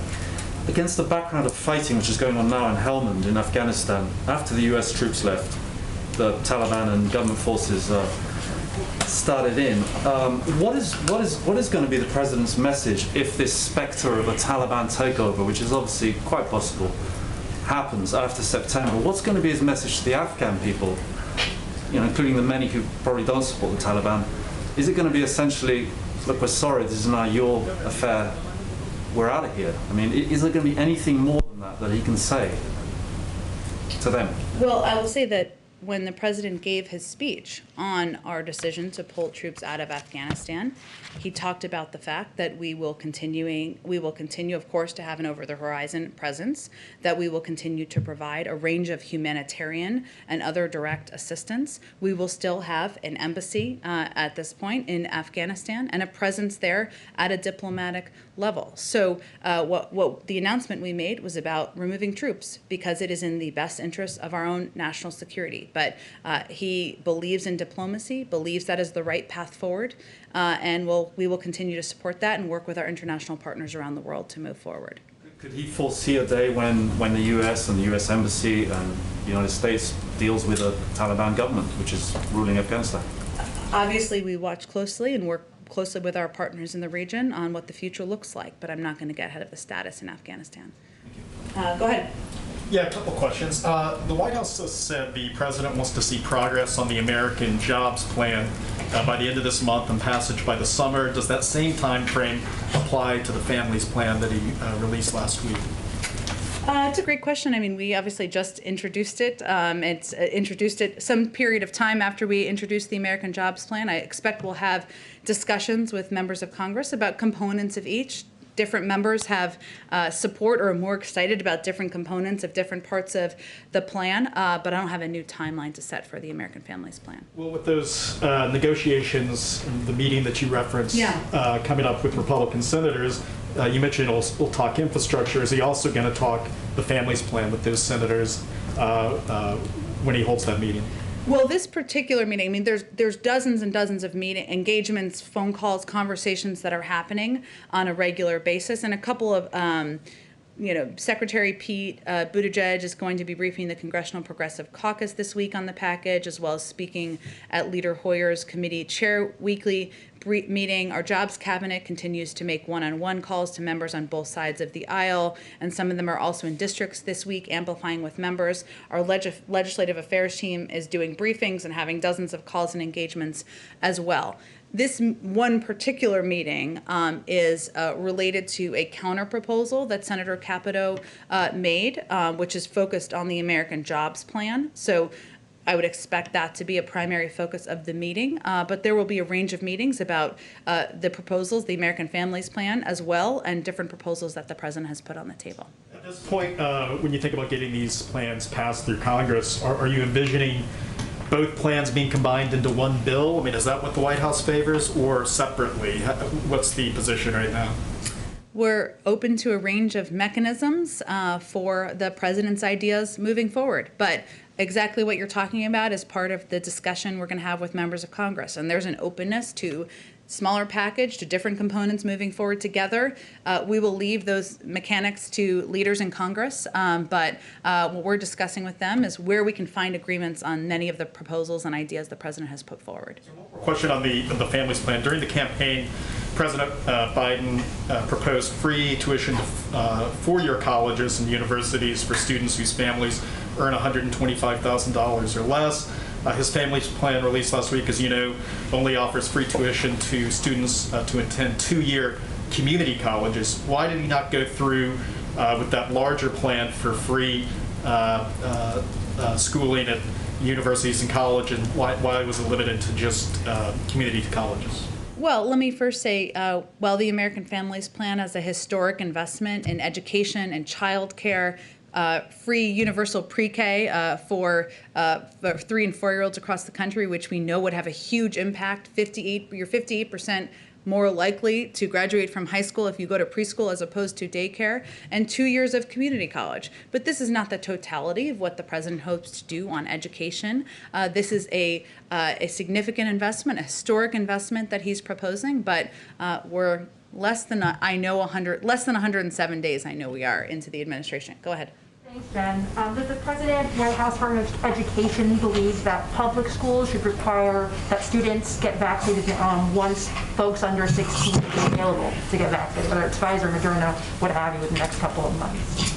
Against the background of fighting which is going on now in Helmand in Afghanistan, after the US troops left, the Taliban and government forces started in. What is going to be the president's message if this spectre of a Taliban takeover, which is obviously quite possible, happens after September? What's going to be his message to the Afghan people, including the many who probably don't support the Taliban? Is it going to be essentially, look, we're sorry, this is now your affair, we're out of here? I mean, is there going to be anything more than that he can say to them? Well, I will say that when the president gave his speech on our decision to pull troops out of Afghanistan, he talked about the fact that we will continue, of course, to have an over-the-horizon presence, that we will continue to provide a range of humanitarian and other direct assistance. We will still have an embassy at this point in Afghanistan and a presence there at a diplomatic level. So what the announcement we made was about removing troops because it is in the best interest of our own national security. But he believes in diplomacy, believes that is the right path forward, and we will continue to support that and work with our international partners around the world to move forward. Could he foresee a day when the US and the US Embassy and the United States deals with the Taliban government, which is ruling Afghanistan? Obviously, we watch closely and work closely with our partners in the region on what the future looks like, but I'm not going to get ahead of the status in Afghanistan. Go ahead. Yeah, a couple questions. The White House has said the president wants to see progress on the American Jobs Plan by the end of this month and passage by the summer. Does that same time frame apply to the Families Plan that he released last week? It's a great question. I mean, we obviously just introduced it. It's introduced it some period of time after we introduced the American Jobs Plan. I expect we'll have discussions with members of Congress about components of each. Different members have support or are more excited about different components of different parts of the plan, but I don't have a new timeline to set for the American Families Plan. Well, with those negotiations, the meeting that you referenced coming up with Republican senators, you mentioned we'll talk infrastructure. Is he also going to talk the Families Plan with those senators when he holds that meeting? Well, this particular meeting, I mean, there's dozens and dozens of engagements, phone calls, conversations that are happening on a regular basis, and a couple of, Secretary Pete Buttigieg is going to be briefing the Congressional Progressive Caucus this week on the package, as well as speaking at Leader Hoyer's committee chair weekly meeting. Our Jobs Cabinet continues to make one-on-one calls to members on both sides of the aisle, and some of them are also in districts this week, amplifying with members. Our Legislative Affairs team is doing briefings and having dozens of calls and engagements as well. This one particular meeting is related to a counterproposal that Senator Capito made, which is focused on the American Jobs Plan. So I would expect that to be a primary focus of the meeting, but there will be a range of meetings about the proposals, the American Families Plan as well, and different proposals that the president has put on the table. At this point, when you think about getting these plans passed through Congress, are you envisioning both plans being combined into one bill? I mean, is that what the White House favors, or separately? What's the position right now? We're open to a range of mechanisms for the president's ideas moving forward, but exactly what you're talking about is part of the discussion we're going to have with members of Congress, and there's an openness to smaller package, to different components moving forward together. We will leave those mechanics to leaders in Congress, but what we're discussing with them is where we can find agreements on many of the proposals and ideas the president has put forward. Question on the Families Plan. During the campaign, President Biden proposed free tuition to four-year colleges and universities for students whose families earn $125,000 or less. His Families Plan released last week, as you know, only offers free tuition to students to attend two-year community colleges. Why did he not go through with that larger plan for free schooling universities and college, and why was it limited to just community colleges? Well, let me first say, while the American Families Plan has a historic investment in education and childcare, free universal pre-K for 3 and 4-year-olds across the country, which we know would have a huge impact. You're 58% more likely to graduate from high school if you go to preschool as opposed to daycare, and 2 years of community college. But this is not the totality of what the president hopes to do on education. This is a significant investment, a historic investment that he's proposing, but we're less than 107 days, I know we are, into the administration. Go ahead. Thanks, Jen. Does the President, White House Department of Education believes that public schools should require that students get vaccinated once folks under 16 is available to get vaccinated, whether it's Pfizer, Moderna, what have you, in the next couple of months?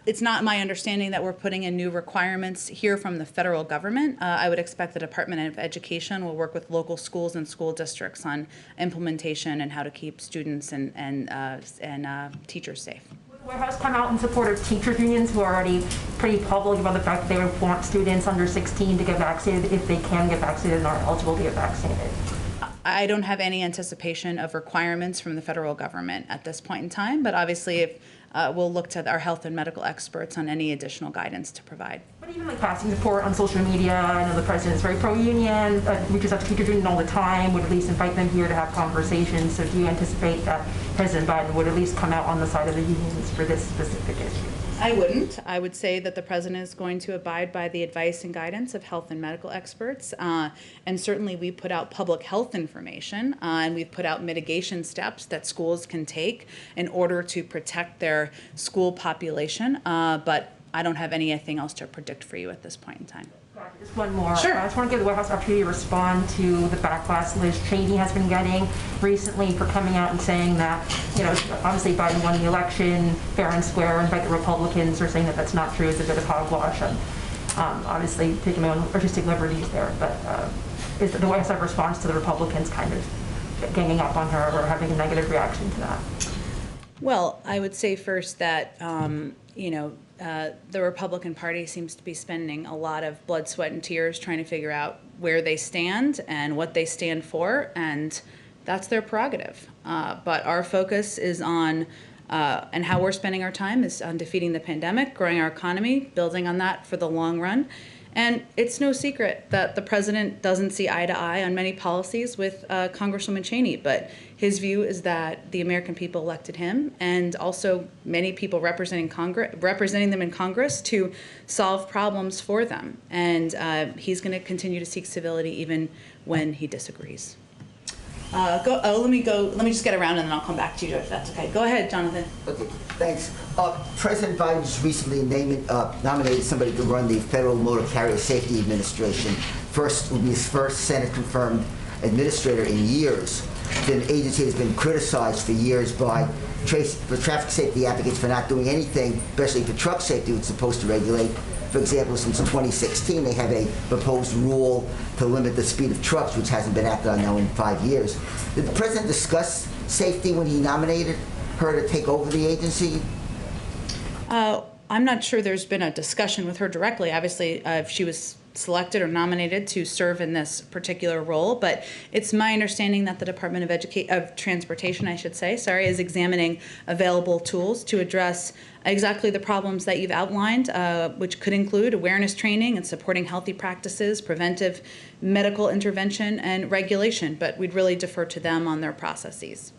It's not my understanding that we're putting in new requirements here from the federal government. I would expect the Department of Education will work with local schools and school districts on implementation and how to keep students and teachers safe. The White House come out in support of teachers unions who are already pretty public about the fact that they want students under 16 to get vaccinated if they can get vaccinated and are eligible to get vaccinated. I don't have any anticipation of requirements from the federal government at this point in time, but obviously if we'll look to our health and medical experts on any additional guidance to provide. But even like passing support on social media, I know the president's very pro-union, reaches out to teachers union all the time, would at least invite them here to have conversations. So do you anticipate that President Biden would at least come out on the side of the unions for this specific issue? I wouldn't. I would say that the president is going to abide by the advice and guidance of health and medical experts. And certainly we put out public health information and we've put out mitigation steps that schools can take in order to protect their school population. But I don't have anything else to predict for you at this point in time. Just one more. Sure. I just want to give the White House opportunity to respond to the backlash Liz Cheney has been getting recently for coming out and saying that, you know, obviously Biden won the election fair and square, and the Republicans are saying that that's not true. It's a bit of hogwash. And obviously taking my own artistic liberties there. But is the White House have a response to the Republicans kind of ganging up on her or having a negative reaction to that? Well, I would say first that, the Republican Party seems to be spending a lot of blood, sweat, and tears trying to figure out where they stand and what they stand for, and that's their prerogative. But our focus is on, and how we're spending our time is on defeating the pandemic, growing our economy, building on that for the long run. And it's no secret that the president doesn't see eye to eye on many policies with Congresswoman Cheney, but his view is that the American people elected him and also many people representing them in Congress to solve problems for them. And he's going to continue to seek civility even when he disagrees. Let me just get around and then I'll come back to you if that's okay. Go ahead, Jonathan. Okay, thanks. President Biden just recently nominated somebody to run the Federal Motor Carrier Safety Administration. Will be his first Senate-confirmed administrator in years. The agency has been criticized for years by traffic safety advocates for not doing anything, especially for truck safety, it's supposed to regulate. For example, since 2016, they have a proposed rule to limit the speed of trucks, which hasn't been acted on now in 5 years. Did the president discuss safety when he nominated her to take over the agency? I'm not sure there's been a discussion with her directly. Obviously, if she was selected or nominated to serve in this particular role, but it's my understanding that the Department of Transportation, is examining available tools to address exactly the problems that you've outlined, which could include awareness training and supporting healthy practices, preventive medical intervention, and regulation, but we'd really defer to them on their processes.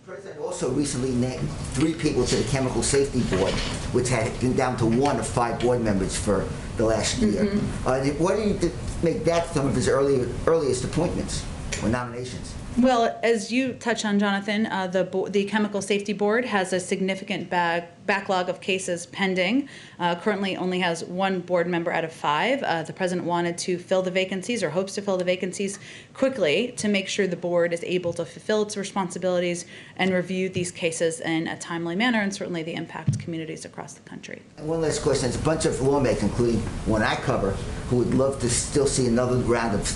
The president also recently named 3 people to the Chemical Safety Board, which had been down to 1 of 5 board members for the last year. Why did he make that some of his earliest appointments or nominations? Well, as you touch on, Jonathan, the Chemical Safety Board has a significant backlog of cases pending. Currently only has 1 board member out of 5. The president wanted to fill the vacancies or hopes to fill the vacancies quickly to make sure the board is able to fulfill its responsibilities and review these cases in a timely manner and certainly the impact communities across the country. And one last question. There's a bunch of lawmakers, including one I cover, who would love to still see another round of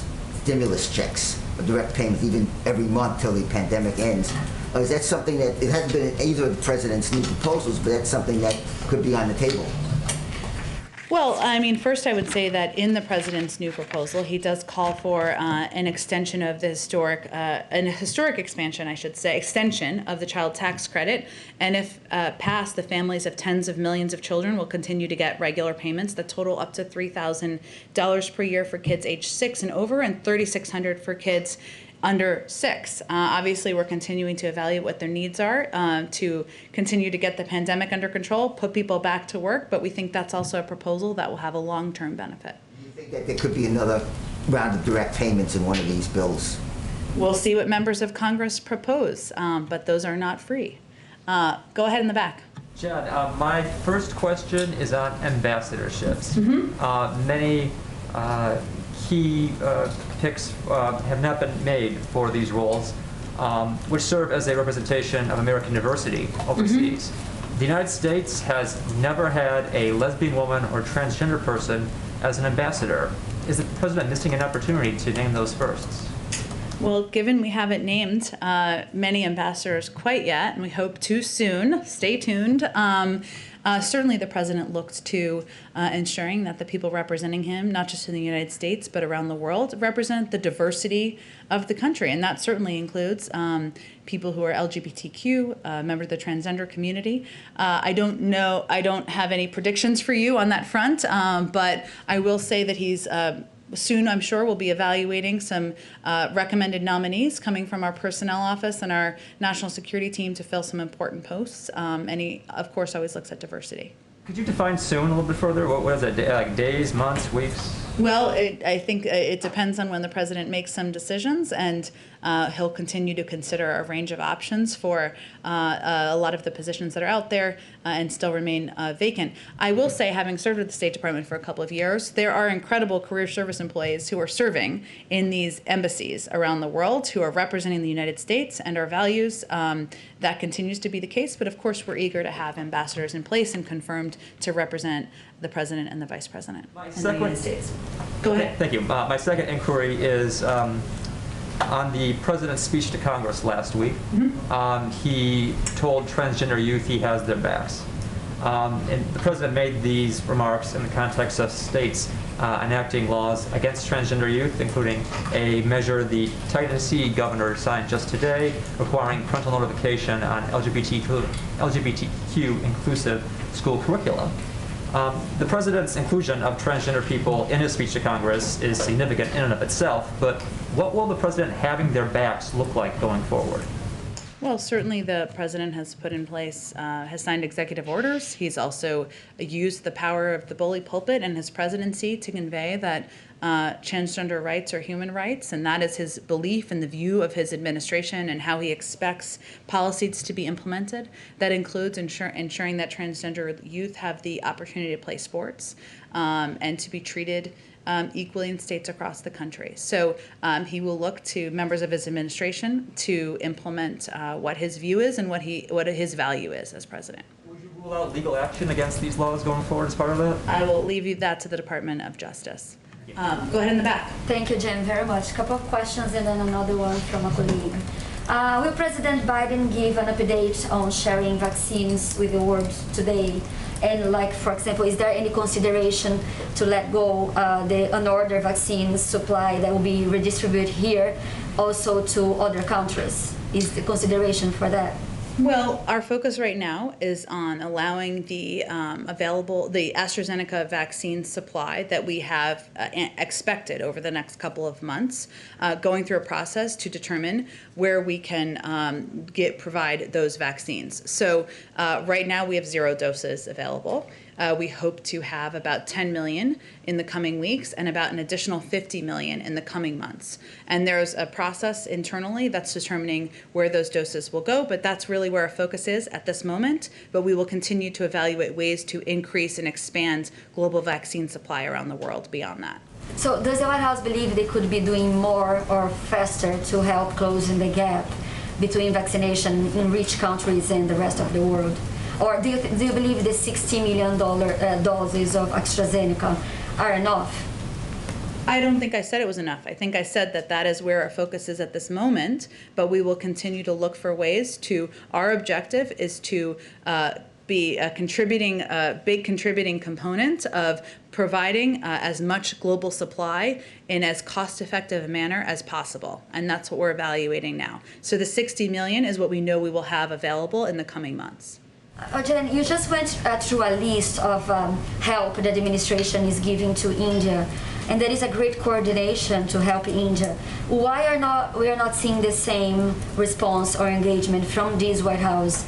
stimulus checks, direct payments, even every month till the pandemic ends. Is that something that, it hasn't been in either of the president's new proposals, but that's something that could be on the table? Well, I mean, first I would say that in the president's new proposal, he does call for an extension of the historic expansion, I should say, extension of the child tax credit. And if passed, the families of tens of millions of children will continue to get regular payments that total up to $3,000 per year for kids age 6 and over, and $3,600 for kids under 6. Obviously, we're continuing to evaluate what their needs are to continue to get the pandemic under control, put people back to work, but we think that's also a proposal that will have a long-term benefit. Do you think that there could be another round of direct payments in one of these bills? We'll see what members of Congress propose, but those are not free. Go ahead in the back. Jen, my first question is on ambassadorships. Many key picks have not been made for these roles, which serve as a representation of American diversity overseas. The United States has never had a lesbian woman or transgender person as an ambassador. Is the president missing an opportunity to name those firsts? Well, given we haven't named many ambassadors quite yet, and we hope to soon, stay tuned, certainly the president looked to ensuring that the people representing him, not just in the United States, but around the world, represent the diversity of the country. And that certainly includes people who are LGBTQ, members of the transgender community. I don't have any predictions for you on that front, but I will say that he's soon, I'm sure, we'll be evaluating some recommended nominees coming from our personnel office and our national security team to fill some important posts. And he, of course, always looks at diversity. Could you define soon a little bit further? What is it, like days, months, weeks? Well, I think it depends on when the president makes some decisions, and he'll continue to consider a range of options for a lot of the positions that are out there and still remain vacant. I will say, having served with the State Department for a couple of years, there are incredible career service employees who are serving in these embassies around the world who are representing the United States and our values. That continues to be the case, but of course we're eager to have ambassadors in place and confirmed to represent the president and the vice president in the United States. Go ahead. Thank you. My second inquiry is on the president's speech to Congress last week. He told transgender youth he has their backs. And the president made these remarks in the context of states enacting laws against transgender youth, including a measure the Tennessee governor signed just today requiring parental notification on LGBTQ inclusive school curriculum. The president's inclusion of transgender people in his speech to Congress is significant in and of itself, but what will the president having their backs look like going forward? Well, certainly the president has put in place, has signed executive orders. He's also used the power of the bully pulpit and his presidency to convey that transgender rights are human rights, and that is his belief and the view of his administration and how he expects policies to be implemented. That includes ensuring that transgender youth have the opportunity to play sports and to be treated equally in states across the country. So he will look to members of his administration to implement what his view is and what his value is as president. Would you rule out legal action against these laws going forward as part of that? I will leave that to the Department of Justice. Go ahead in the back. Thank you, Jen, very much. A couple of questions and then another one from a colleague. Will President Biden give an update on sharing vaccines with the world today? And like, for example, is there any consideration to let go the unordered vaccine supply that will be redistributed here also to other countries? Is the consideration for that? Well, our focus right now is on allowing the the AstraZeneca vaccine supply that we have expected over the next couple of months, going through a process to determine where we can provide those vaccines. So right now we have 0 doses available. We hope to have about 10 million in the coming weeks and about an additional 50 million in the coming months. And there's a process internally that's determining where those doses will go, but that's really where our focus is at this moment. But we will continue to evaluate ways to increase and expand global vaccine supply around the world beyond that. So does the White House believe they could be doing more or faster to help closing the gap between vaccination in rich countries and the rest of the world? Or do you believe the $60 million doses of AstraZeneca are enough? I don't think I said it was enough. I think I said that that is where our focus is at this moment, but we will continue to look for ways to, our objective is to be a big contributing component of providing as much global supply in as cost-effective a manner as possible. And that's what we're evaluating now. So the 60 million is what we know we will have available in the coming months. Jen, you just went through a list of help that the administration is giving to India, and there is a great coordination to help India. Why we are not seeing the same response or engagement from this White House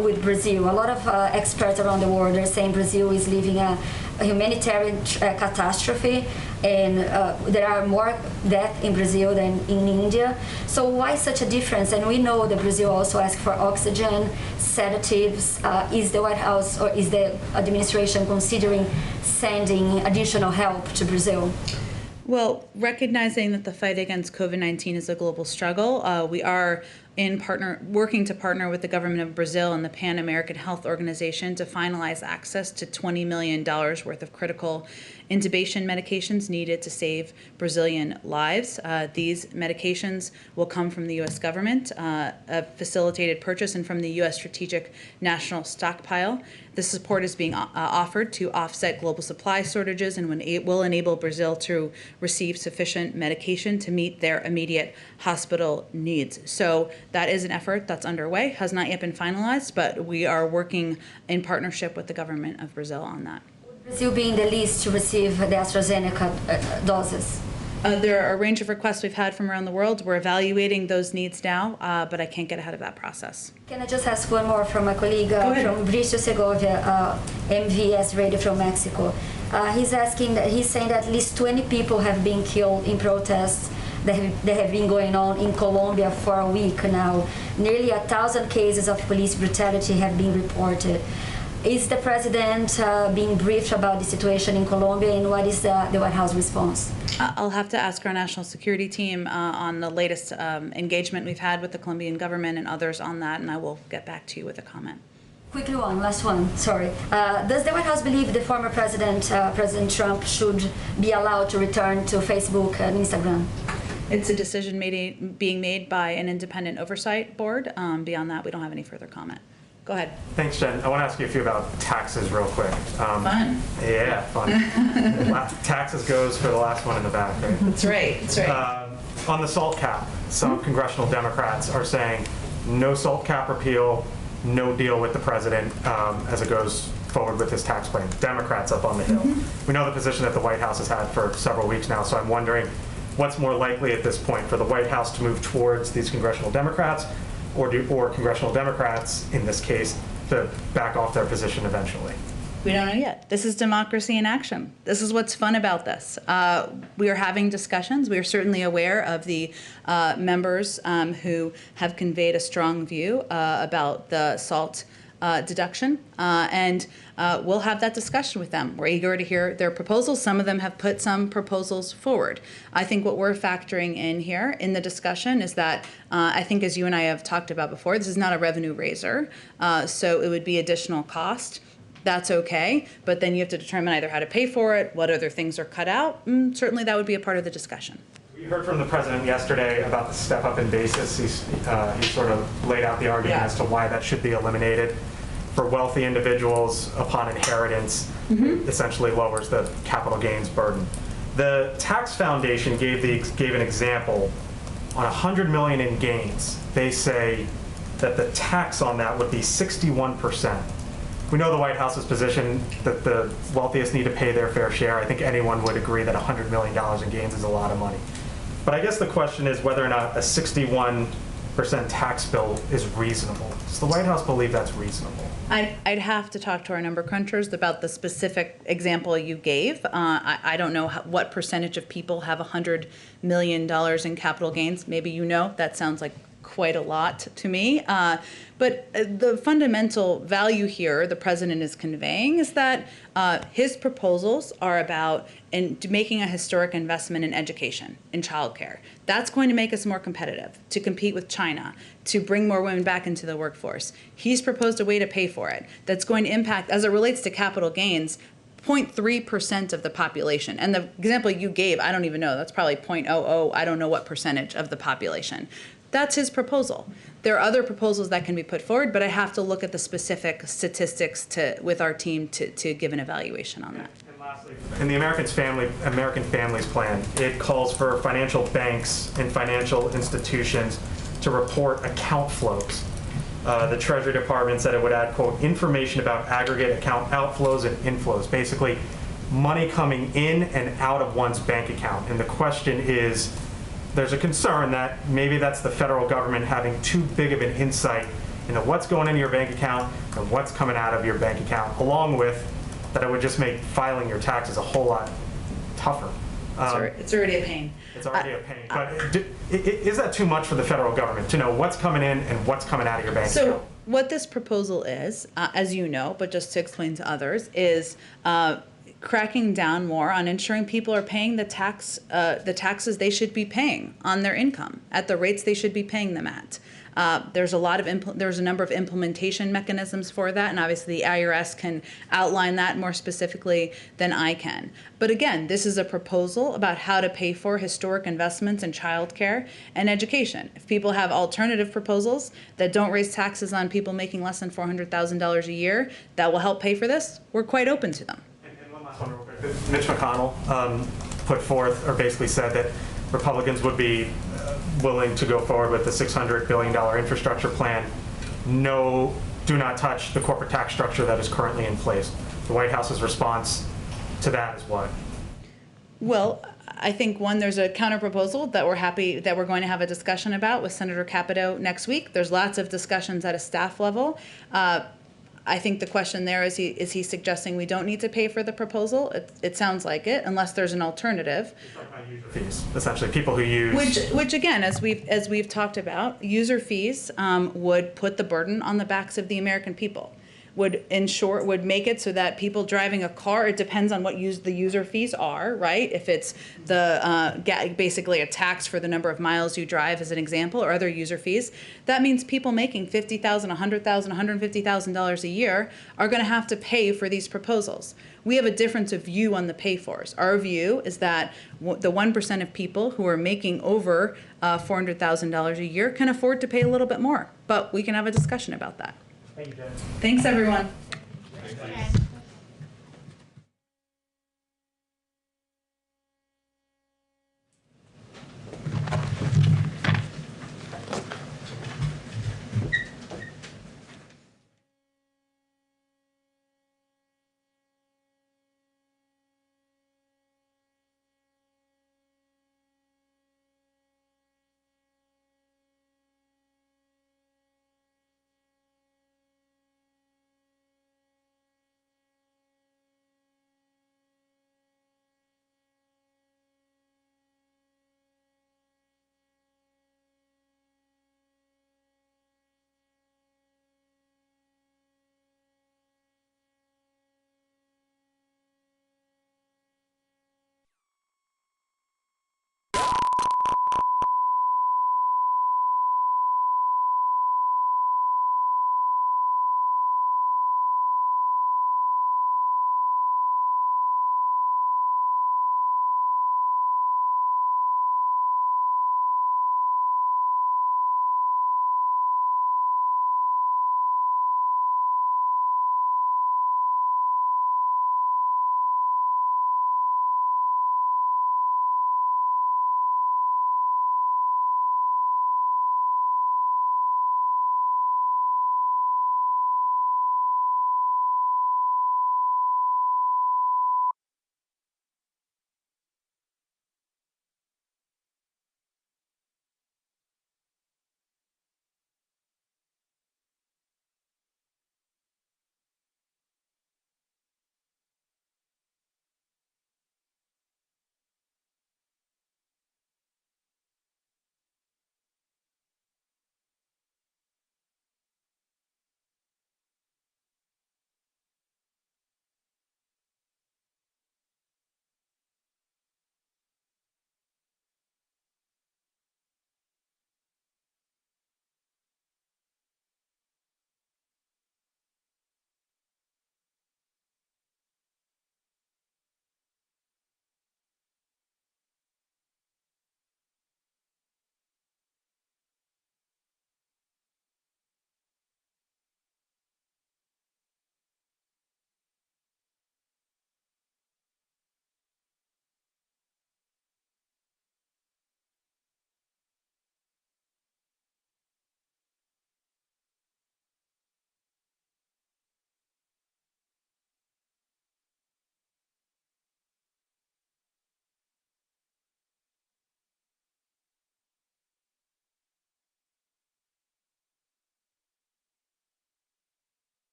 with Brazil? A lot of experts around the world are saying Brazil is living a humanitarian catastrophe, and there are more deaths in Brazil than in India. So why such a difference? And we know that Brazil also asks for oxygen, sedatives. Is the White House or is the administration considering sending additional help to Brazil? Well, recognizing that the fight against COVID-19 is a global struggle, we are working to partner with the government of Brazil and the Pan American Health Organization to finalize access to $20 million worth of critical intubation medications needed to save Brazilian lives. These medications will come from the U.S. government, a facilitated purchase, and from the U.S. Strategic National Stockpile. This support is being offered to offset global supply shortages and will enable Brazil to receive sufficient medication to meet their immediate hospital needs. So that is an effort that's underway, has not yet been finalized, but we are working in partnership with the government of Brazil on that. Brazil being the least to receive the AstraZeneca doses? There are a range of requests we've had from around the world. We're evaluating those needs now, but I can't get ahead of that process. Can I just ask one more from a colleague from Bristol Segovia, MVS Radio from Mexico? He's saying that at least 20 people have been killed in protests that have been going on in Colombia for a week now. Nearly 1,000 cases of police brutality have been reported. Is the president being briefed about the situation in Colombia, and what is the White House response? I'll have to ask our national security team on the latest engagement we've had with the Colombian government and others on that, and I will get back to you with a comment. Quickly one, last one, sorry. Does the White House believe the former president, President Trump, should be allowed to return to Facebook and Instagram? It's a decision being made by an independent oversight board. Beyond that, we don't have any further comment. Go ahead. Thanks, Jen. I want to ask you a few about taxes real quick. Fun. Yeah, fun. Taxes goes for the last one in the back, right? That's right. That's right. On the SALT cap, some congressional Democrats are saying no SALT cap repeal, no deal with the president as it goes forward with his tax plan. Democrats up on the Hill. We know the position that the White House has had for several weeks now, so I'm wondering what's more likely at this point, for the White House to move towards these congressional Democrats, or congressional Democrats, in this case, to back off their position eventually? We don't know yet. This is democracy in action. This is what's fun about this. We are having discussions. We are certainly aware of the members who have conveyed a strong view about the SALT deduction, and we'll have that discussion with them. We're eager to hear their proposals. Some of them have put some proposals forward. I think what we're factoring in here in the discussion is that I think, as you and I have talked about before, this is not a revenue raiser, so it would be additional cost. That's okay, but then you have to determine either how to pay for it, what other things are cut out, and certainly that would be a part of the discussion. We heard from the president yesterday about the step up in basis. He sort of laid out the argument as to why that should be eliminated. For wealthy individuals upon inheritance, essentially lowers the capital gains burden. The Tax Foundation gave an example on $100 million in gains. They say that the tax on that would be 61%. We know the White House's position that the wealthiest need to pay their fair share. I think anyone would agree that $100 million in gains is a lot of money. But I guess the question is whether or not a 61% tax bill is reasonable. Does the White House believe that's reasonable? I'd have to talk to our number crunchers about the specific example you gave. I don't know what percentage of people have $100 million in capital gains. Maybe you know. That sounds like quite a lot to me. But the fundamental value here the president is conveying is that his proposals are about making a historic investment in education, in childcare. That's going to make us more competitive, to compete with China, to bring more women back into the workforce. He's proposed a way to pay for it that's going to impact, as it relates to capital gains, 0.3% of the population. And the example you gave, I don't even know, that's probably 0.00, I don't know what percentage of the population. That's his proposal. There are other proposals that can be put forward, but I have to look at the specific statistics with our team to give an evaluation on that. And lastly, in the American Families Plan, it calls for financial banks and financial institutions to report account flows. The Treasury Department said it would add, quote, information about aggregate account outflows and inflows, basically money coming in and out of one's bank account. And the question is, there's a concern that maybe that's the federal government having too big of an insight into what's going into your bank account and what's coming out of your bank account, along with that it would just make filing your taxes a whole lot tougher. It's already a pain. It's already a pain. But is that too much for the federal government to know what's coming in and what's coming out of your bank account? So what this proposal is, as you know, but just to explain to others, is cracking down more on ensuring people are paying the taxes they should be paying on their income at the rates they should be paying them at. There's a number of implementation mechanisms for that, and obviously the IRS can outline that more specifically than I can. But again, this is a proposal about how to pay for historic investments in childcare and education. If people have alternative proposals that don't raise taxes on people making less than $400,000 a year that will help pay for this, we're quite open to them. Mitch McConnell put forth, or basically said that Republicans would be willing to go forward with the $600 billion infrastructure plan. No, do not touch the corporate tax structure that is currently in place. The White House's response to that is what? Well, I think there's a counter proposal that we're going to have a discussion about with Senator Capito next week. There's lots of discussions at a staff level. I think the question there is he suggesting we don't need to pay for the proposal? It sounds like it, unless there's an alternative. User fees, essentially, people who use. Which again, as we've talked about, user fees would put the burden on the backs of the American people. Would make it so that people driving a car, it depends on what the user fees are, right? If it's basically a tax for the number of miles you drive, as an example, or other user fees, that means people making $50,000, $100,000, $150,000 a year are going to have to pay for these proposals. We have a difference of view on the pay-fors. Our view is that the 1% of people who are making over $400,000 a year can afford to pay a little bit more, but we can have a discussion about that. Thank you, Jen. Thanks, everyone. Thank you.